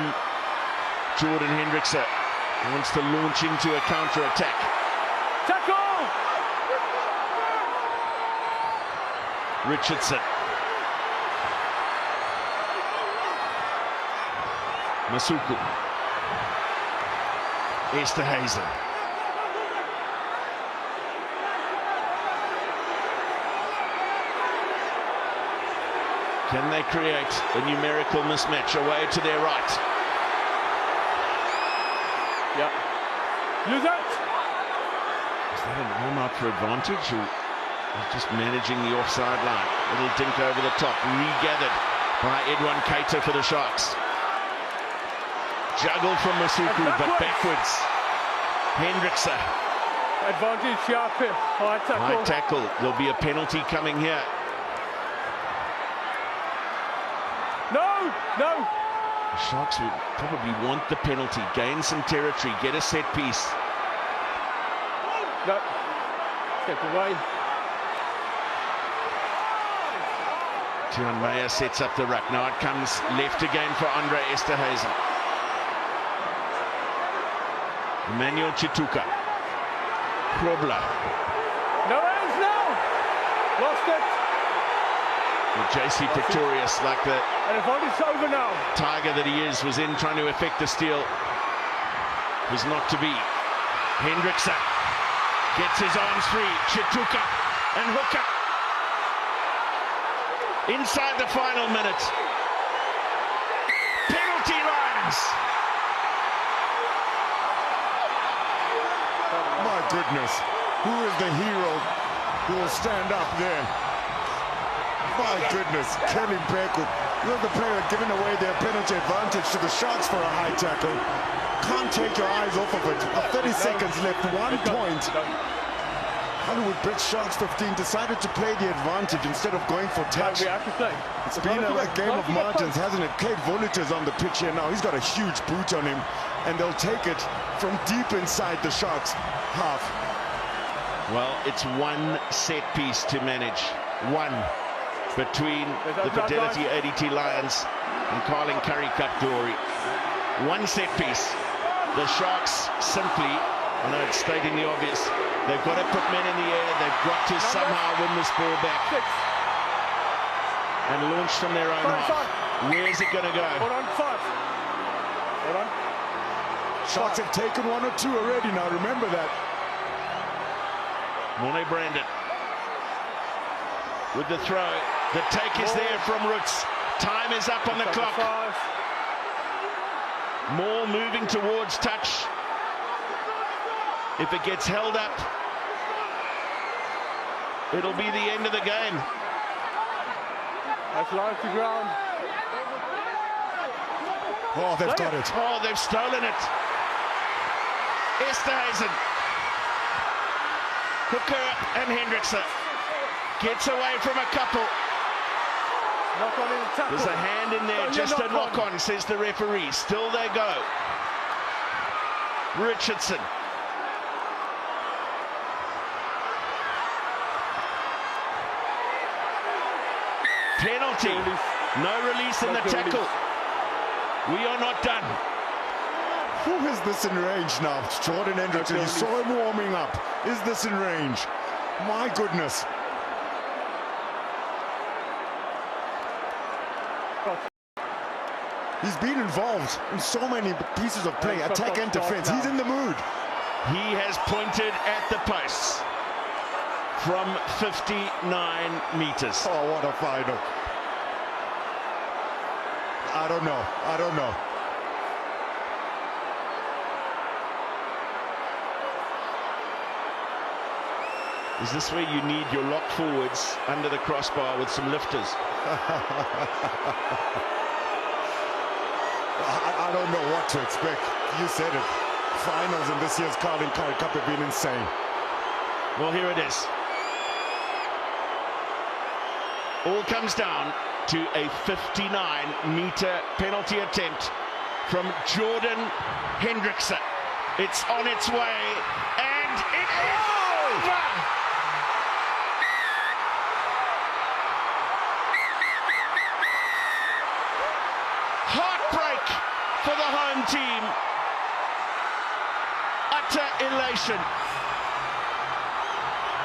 Jordan Hendrickse. He wants to launch into a counter-attack. Tackle! Richardson. Masuku. Esterhuizen. Can they create a numerical mismatch away to their right? Yeah. Use it! Is that an arm out for advantage, or just managing the offside line? Little dink over the top, regathered by Edwin Keita for the Sharks. Juggle from Masuku, but backwards. Hendrickse. Advantage, Sharpe. High tackle. High tackle. There'll be a penalty coming here. No! No! The Sharks would probably want the penalty, gain some territory, get a set piece. No. Step away. Tian Meyer sets up the ruck. Now it comes left again for Andre Esterhuizen. Emmanuel Chituka. Krobler. No hands now! Lost it! JC Pretorius, like the And the fight is over now. tiger that he is, was in trying to effect the steal. Was not to be. Hendrickse gets his arms free. Chituka and Hooker. Inside the final minute. Penalty lines. My goodness, who is the hero who will stand up there? My goodness, Kelly Beku, you're the player giving away their penalty advantage to the Sharks for a high tackle. Can't take your eyes off of it. 30 seconds left, 1 point. Hollywood Bridge Sharks 15 decided to play the advantage instead of going for touch. We have to play. It's been a game of margins, hasn't it? Cade Voliter's on the pitch here now. He's got a huge boot on him, and they'll take it from deep inside the Sharks' half. Well, it's one set piece to manage. One. Between the Fidelity ADT Lions and Carling Currie Cup glory. One set piece. The Sharks simply, I know it's stating the obvious, they've got to put men in the air, they've got to somehow win this ball back. And launch from their own half. Where is it going to go? Hold on, 5. Hold on. Sharks have taken 1 or 2 already now, remember that. Morne Brandon with the throw. The take is there from Roots. Time is up on the clock. Moore moving towards touch. If it gets held up, it'll be the end of the game. That's line to ground. Oh, they've got it. Oh, they've stolen it. Esterhuizen. Hooker and Hendrickse. Gets away from a couple. Knock on in the tackle. There's a hand in there, just a knock on, says the referee. Still they go. Richardson. Penalty. No release in the tackle. We are not done. Who is this in range now? Jordan Hendrickson. You saw him warming up. Is this in range? My goodness. He's been involved in so many pieces of play, attack and defense. He's in the mood. He has pointed at the posts from 59 meters. Oh, what a final. I don't know. Is this where you need your lock forwards under the crossbar with some lifters? I don't know what to expect. You said it. Finals in this year's Carling Currie Cup have been insane. Well, here it is. All comes down to a 59-meter penalty attempt from Jordan Hendrickse. It's on its way, and it is over! Heartbreak for the home team. Utter elation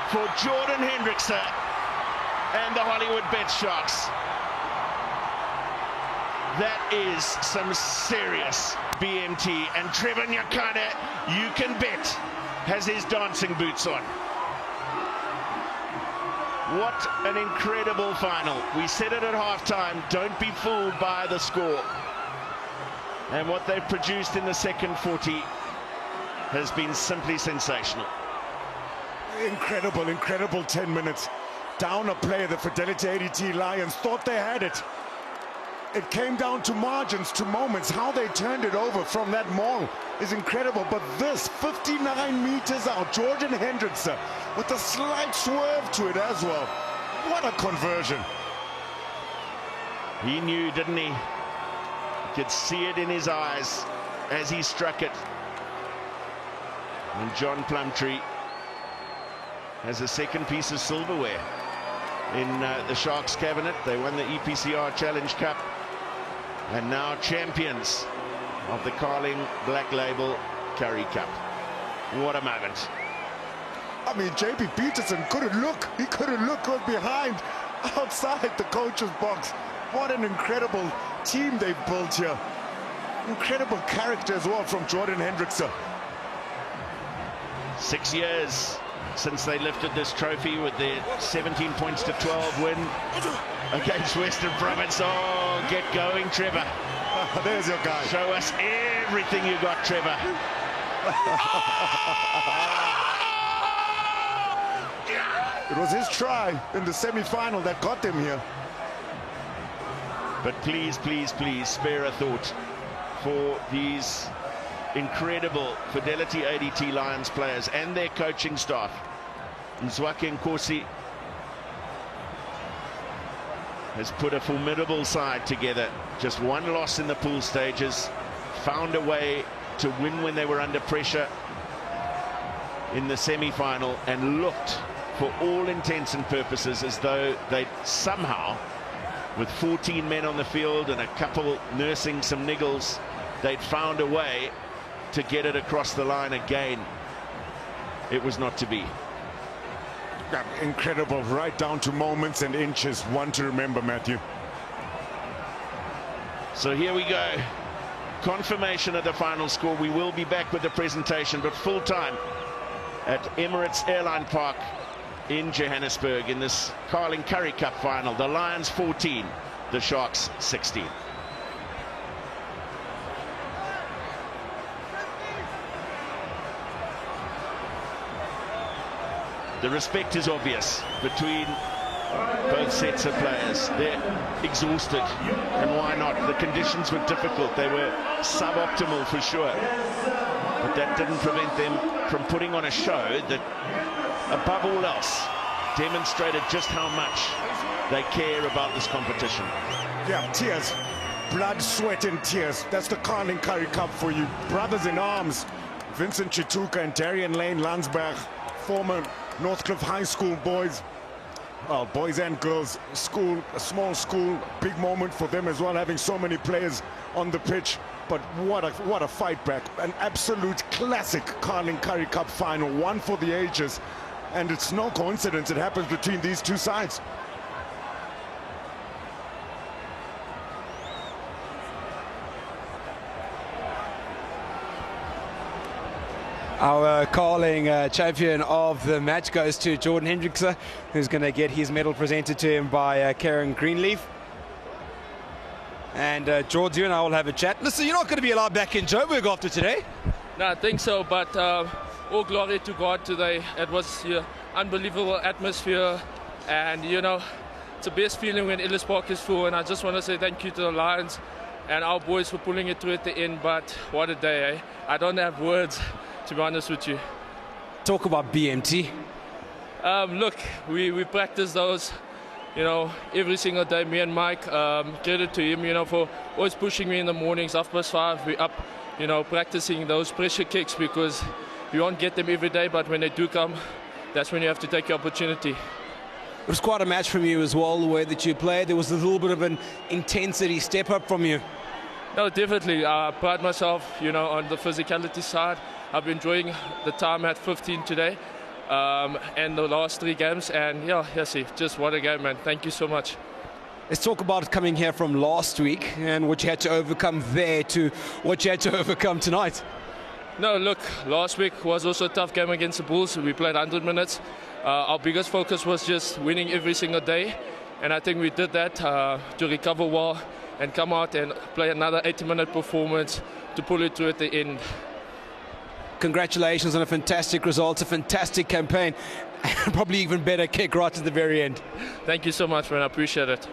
for Jordan Hendrickse and the Hollywood Bet Sharks. That is some serious BMT, and Trevor Nyakane, you can bet, has his dancing boots on. What an incredible final. We said it at halftime, don't be fooled by the score. And what they've produced in the second 40 has been simply sensational. Incredible 10 minutes. Down a player, the Fidelity ADT Lions thought they had it. It came down to margins, to moments. How they turned it over from that maul is incredible. But this, 59 meters out, Jordan Hendrickse with a slight swerve to it as well. What a conversion. He knew, didn't he? You could see it in his eyes as he struck it. And John Plumtree has a second piece of silverware in the Sharks cabinet. They won the EPCR Challenge Cup and now champions of the Carling Black Label Currie Cup. What a moment. I mean, JB Peterson couldn't look. He couldn't look what's behind, outside the coach's box. What an incredible team they've built here. Incredible character as well from Jordan Hendrickse. 6 years since they lifted this trophy with their 17 points to 12 win against Western Province. Oh, get going, Trevor. There's your guy. Show us everything you got, Trevor. It was his try in the semi-final that got them here. But please, please, please spare a thought for these incredible Fidelity ADT Lions players and their coaching staff. Mzwake Nkosi has put a formidable side together. Just one loss in the pool stages, found a way to win when they were under pressure in the semi-final, and looked for all intents and purposes as though they'd somehow, with 14 men on the field and a couple nursing some niggles, they'd found a way to get it across the line again. It was not to be. Incredible, right down to moments and inches. One to remember, Matthew. So here we go. Confirmation of the final score. We will be back with the presentation, but full time at Emirates Airline Park in Johannesburg in this Carling Currie Cup final. The Lions 14, the Sharks 16. The respect is obvious between both sets of players. They're exhausted, and why not? The conditions were difficult. They were suboptimal for sure, but that didn't prevent them from putting on a show that, above all else, demonstrated just how much they care about this competition. Yeah, tears, blood, sweat and tears. That's the Carling Currie Cup for you. Brothers in arms, Vincent Chituka and Darian Lane Landsberg, former Northcliffe High School boys, boys and girls school, a small school, big moment for them as well, having so many players on the pitch. But what a fight back, an absolute classic Carling Currie Cup final, one for the ages, and it's no coincidence it happens between these two sides. Our curling champion of the match goes to Jordan Hendrickse, who's going to get his medal presented to him by Karen Greenleaf. And George, you and I will have a chat. Listen, you're not going to be allowed back in Joburg after today. No, I think so, but all glory to God today. It was unbelievable atmosphere, and you know, it's the best feeling when Ellis Park is full, and I just want to say thank you to the Lions and our boys for pulling it through at the end. But what a day, eh? I don't have words, to be honest with you. Talk about BMT. Look, we practice those, you know, every single day. Me and Mike, credit to him, you know, for always pushing me in the mornings. 5:30, we're up, you know, practicing those pressure kicks, because you won't get them every day, but when they do come, that's when you have to take your opportunity. It was quite a match from you as well, the way that you played. There was a little bit of an intensity step up from you. No, definitely. I pride myself, you know, on the physicality side. I've been enjoying the time at 15 today and the last 3 games. And yeah, just what a game, man. Thank you so much. Let's talk about coming here from last week and what you had to overcome there to what you had to overcome tonight. No, look, last week was also a tough game against the Bulls. We played 100 minutes. Our biggest focus was just winning every single day. And I think we did that to recover well and come out and play another 80-minute performance to pull it through at the end. Congratulations on a fantastic result, a fantastic campaign, and probably even better kick right at the very end. Thank you so much, man. I appreciate it.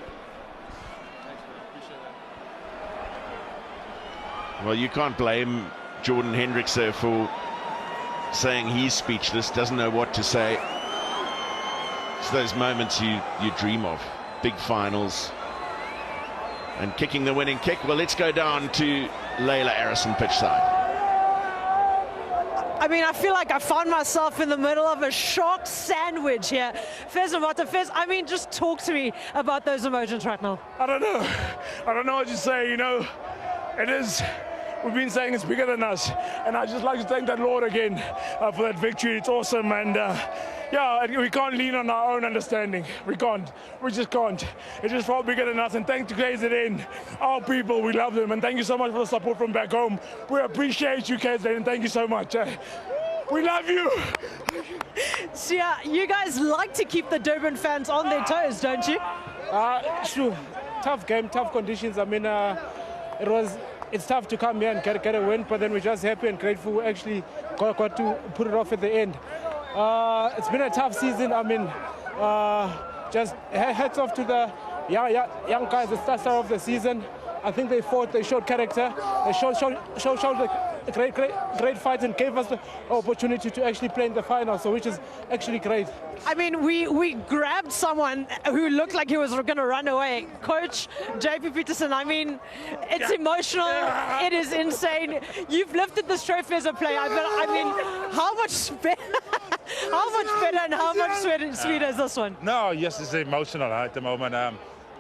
Well, you can't blame Jordan Hendrickse for saying he's speechless, doesn't know what to say. It's those moments you dream of, big finals. And kicking the winning kick. Well, let's go down to Layla Arison pitchside. I mean, I feel like I found myself in the middle of a shark sandwich here. Fez and Mata, Fez, I mean, just talk to me about those emotions right now. I don't know what to say, you know. It is, we've been saying it's bigger than us. And I'd just like to thank that Lord again for that victory. It's awesome. And yeah, we can't lean on our own understanding. We can't. We just can't. It's just far bigger than us. And thanks to KZN, our people, we love them. And thank you so much for the support from back home. We appreciate you, KZN, and thank you so much. We love you. So yeah, you guys like to keep the Durban fans on their toes, don't you? Sure. Tough game, tough conditions. I mean, it's tough to come here and get a win, but then we're just happy and grateful we actually got to put it off at the end. It's been a tough season. I mean, just hats off to the young guys at the start of the season. I think they fought, they showed character, they showed a great fight and gave us the opportunity to actually play in the final, so which is actually great. I mean, we grabbed someone who looked like he was going to run away. Coach JP Peterson, I mean, it's emotional, it is insane. You've lifted this trophy as a player, but I mean, how much better and how much sweeter is this one? No, yes, it's emotional at the moment.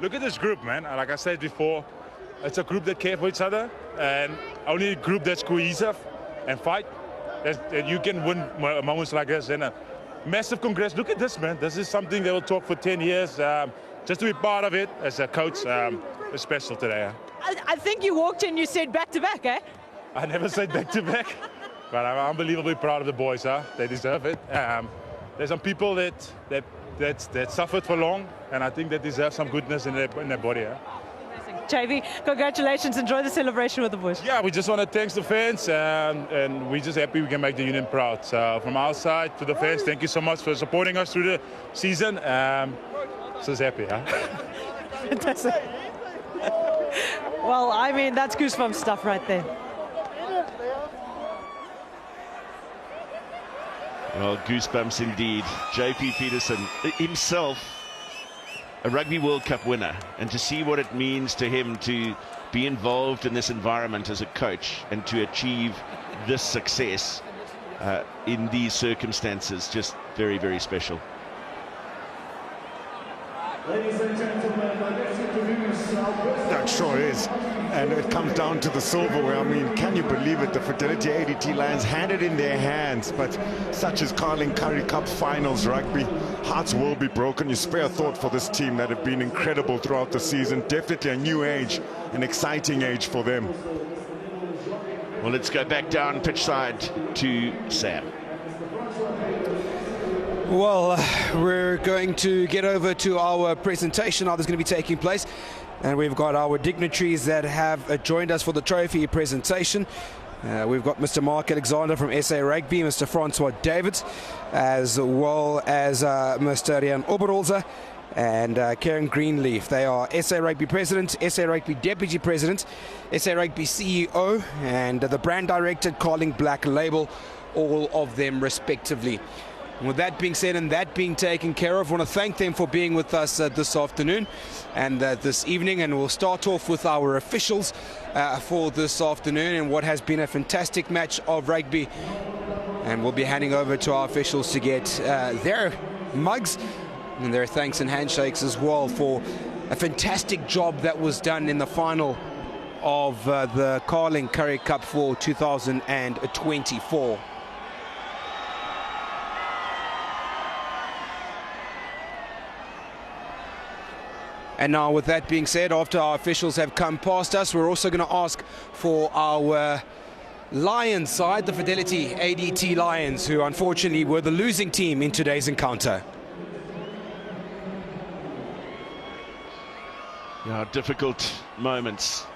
Look at this group, man. Like I said before, it's a group that cares for each other, and only a group that's cohesive and fight, that you can win moments like this. And a massive congrats. Look at this, man. This is something they will talk for 10 years. Just to be part of it as a coach, it's special today. I think you walked in, you said back-to-back, eh? I never said back-to-back, but I'm unbelievably proud of the boys. They deserve it. There's some people that suffered for long, and I think they deserve some goodness in their body. JV, congratulations. Enjoy the celebration with the boys. Yeah, we just want to thank the fans, and we're just happy we can make the union proud. So from our side to the fans, thank you so much for supporting us through the season. Just happy, huh? Fantastic. Well, I mean, that's goosebump stuff right there. Well, goosebumps indeed. JP Peterson himself, a Rugby World Cup winner, and to see what it means to him to be involved in this environment as a coach and to achieve this success in these circumstances, just very, very special. Ladies and gentlemen, let's introduce that sure is. And it comes down to the silverware. I mean, can you believe it? The Fidelity ADT Lions had it in their hands, but such as Carling Currie Cup finals rugby, hearts will be broken. You spare a thought for this team that have been incredible throughout the season. Definitely a new age, an exciting age for them. Well, let's go back down pitch side to Sam. Well, we're going to get over to our presentation now that's going to be taking place. And we've got our dignitaries that have joined us for the trophy presentation. We've got Mr. Mark Alexander from SA Rugby, Mr. Francois Davids, as well as Mr. Rian Oberholzer and Karen Greenleaf. They are SA Rugby President, SA Rugby Deputy President, SA Rugby CEO, and the Brand Director, Carling Black Label, all of them respectively. And with that being said and that being taken care of, I want to thank them for being with us this afternoon and this evening. And we'll start off with our officials for this afternoon and what has been a fantastic match of rugby. And we'll be handing over to our officials to get their mugs and their thanks and handshakes as well for a fantastic job that was done in the final of the Carling Currie Cup for 2024. And now, with that being said, after our officials have come past us, we're also going to ask for our Lions side, the Fidelity ADT Lions, who unfortunately were the losing team in today's encounter. Yeah, difficult moments.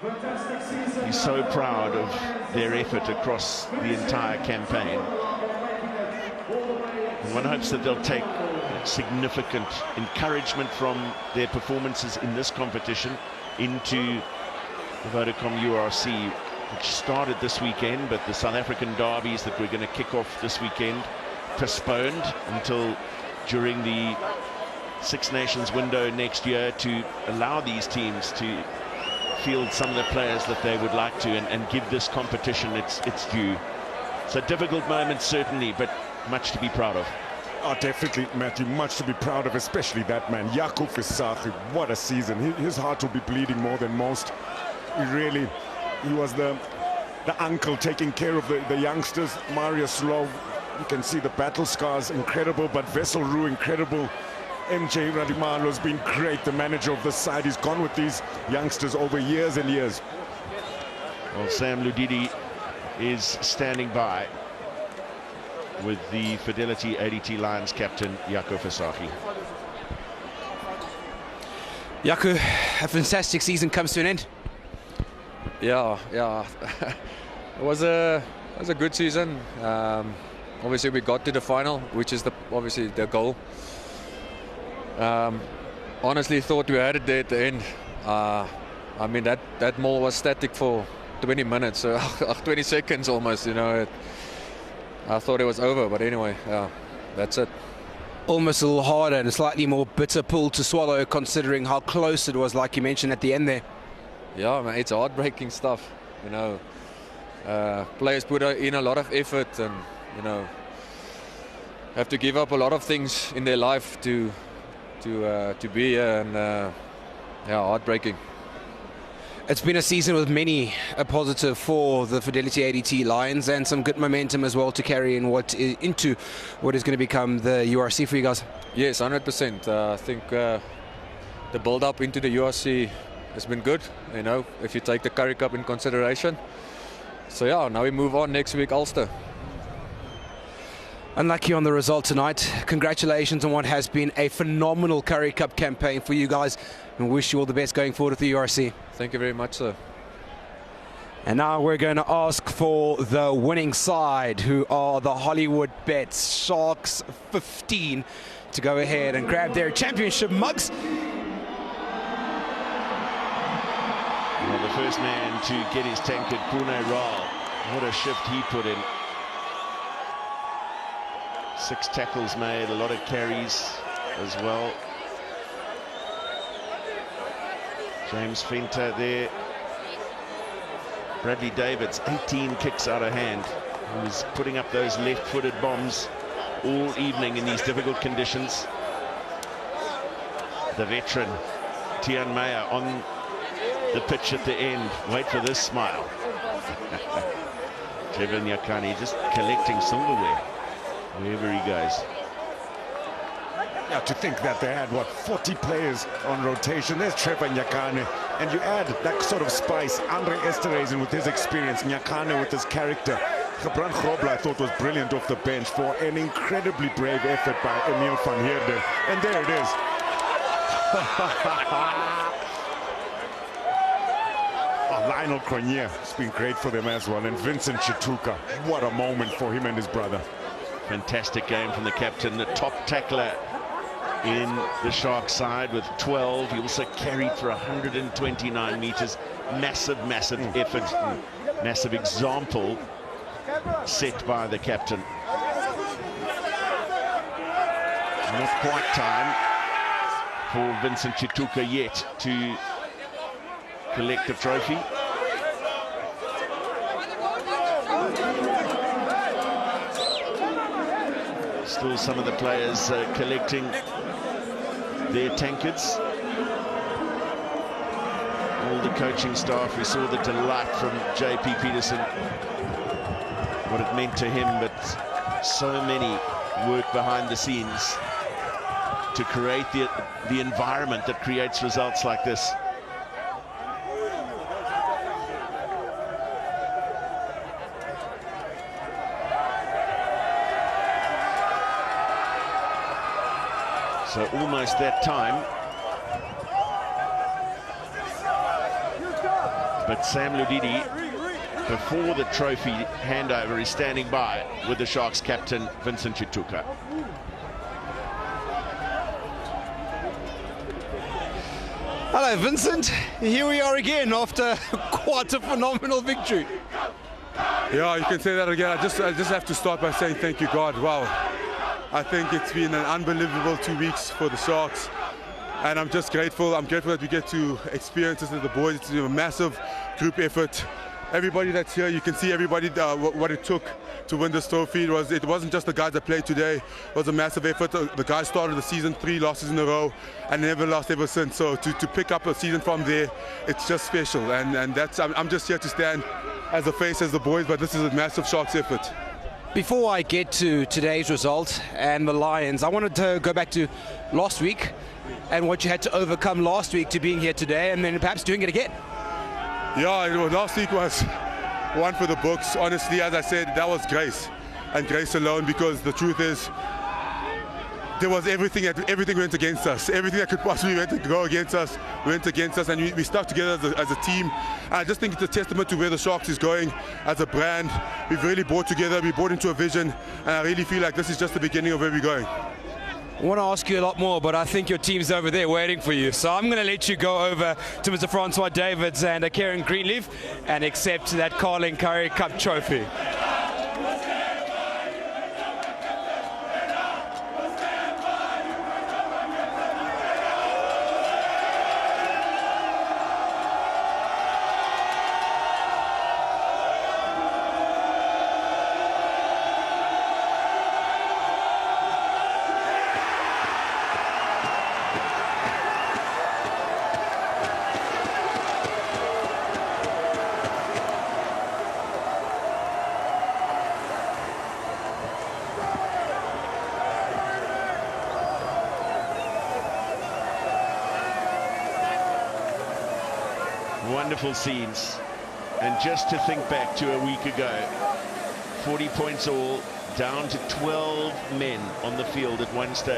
He's so proud of their effort across the entire campaign. And one hopes that they'll take significant encouragement from their performances in this competition into the Vodacom URC, which started this weekend, but the South African derbies that we're going to kick off this weekend postponed until during the Six Nations window next year to allow these teams to field some of the players that they would like to and give this competition its due. So difficult moments certainly, but much to be proud of. Oh, definitely, Matthew, much to be proud of, especially that man, Jaco Visagie. What a season. His heart will be bleeding more than most. He was the uncle taking care of the youngsters. Marius Love, you can see the battle scars, incredible, but Vessel Roux, incredible. MJ Radimalo's been great, the manager of the side. He's gone with these youngsters over years and years. Well, Sam Ludidi is standing by with the Fidelity ADT Lions captain, Jaco Visagie. Jaco, a fantastic season comes to an end. Yeah. It was a good season. Obviously, we got to the final, which is obviously the goal. Honestly, thought we had it there at the end. I mean, that maul was static for 20 minutes, 20 seconds almost, you know. I thought it was over, but anyway, that's it. Almost a little harder and a slightly more bitter pill to swallow, considering how close it was, like you mentioned at the end there. Yeah, man, it's heartbreaking stuff, you know. Players put in a lot of effort and, you know, have to give up a lot of things in their life to be here, and yeah, heartbreaking. It's been a season with many a positive for the Fidelity ADT Lions and some good momentum as well to carry into what is going to become the URC for you guys. Yes, 100%. I think the build-up into the URC has been good, you know, if you take the Currie Cup in consideration. So yeah, now we move on next week, Ulster. Unlucky on the result tonight. Congratulations on what has been a phenomenal Currie Cup campaign for you guys, and wish you all the best going forward with the URC. Thank you very much, sir. And now we're going to ask for the winning side, who are the Hollywood Bets Sharks 15, to go ahead and grab their championship mugs. Well, the first man to get his tankard, Pune Ral. What a shift he put in. 6 tackles made, a lot of carries as well. James Fenter there. Bradley Davids, 18 kicks out of hand. He was putting up those left-footed bombs all evening in these difficult conditions. The veteran, Tian Meyer, on the pitch at the end. Wait for this smile. Trevor Nyakane just collecting silverware wherever he goes. Yeah, to think that they had, what, 40 players on rotation. There's Trevor Nyakane And you add that sort of spice, Andre Esterhazy with his experience, Nyakane with his character. Gebran Grobler, I thought, was brilliant off the bench for an incredibly brave effort by Emil van Heerden. And there it is. Lionel Cronje has been great for them as well. And Vincent Chituka, what a moment for him and his brother. Fantastic game from the captain, the top tackler in the Sharks side with 12. He also carried for 129 meters. Massive, massive effort, massive example set by the captain. Not quite time for Vincent Chituka yet to collect the trophy. Still some of the players collecting their tankards. All the coaching staff, we saw the delight from JP Peterson, what it meant to him, but so many work behind the scenes to create the environment that creates results like this. So almost that time. But Sam Ludidi, before the trophy handover, is standing by with the Sharks captain, Vincent Chituka. Hello, Vincent. Here we are again after quite a phenomenal victory. Yeah, you can say that again. I just have to start by saying thank you, God. Wow. I think it's been an unbelievable 2 weeks for the Sharks, and I'm just grateful. I'm grateful that we get to experience this with the boys. It's a massive group effort. Everybody that's here, you can see everybody what it took to win this trophy. It wasn't just the guys that played today. It was a massive effort. The guys started the season 3 losses in a row and never lost ever since. So to pick up a season from there, it's just special. And that's I'm just here to stand as a face as the boys, but this is a massive Sharks effort. Before I get to today's result and the Lions, I wanted to go back to last week and what you had to overcome last week to being here today, and then perhaps doing it again. Yeah, last week was one for the books. Honestly, as I said, that was grace, and grace alone, because the truth is, there was everything went against us. Everything that could possibly go against us went against us, and we stuck together as a team. And I just think it's a testament to where the Sharks is going as a brand. We've really brought together, we brought into a vision, and I really feel like this is just the beginning of where we're going. I want to ask you a lot more, but I think your team's over there waiting for you. So I'm going to let you go over to Mr. Francois Davids and Kieran Greenleaf and accept that Carling Currie Cup trophy. Wonderful scenes, and just to think back to a week ago, 40 points all, down to 12 men on the field at one stage.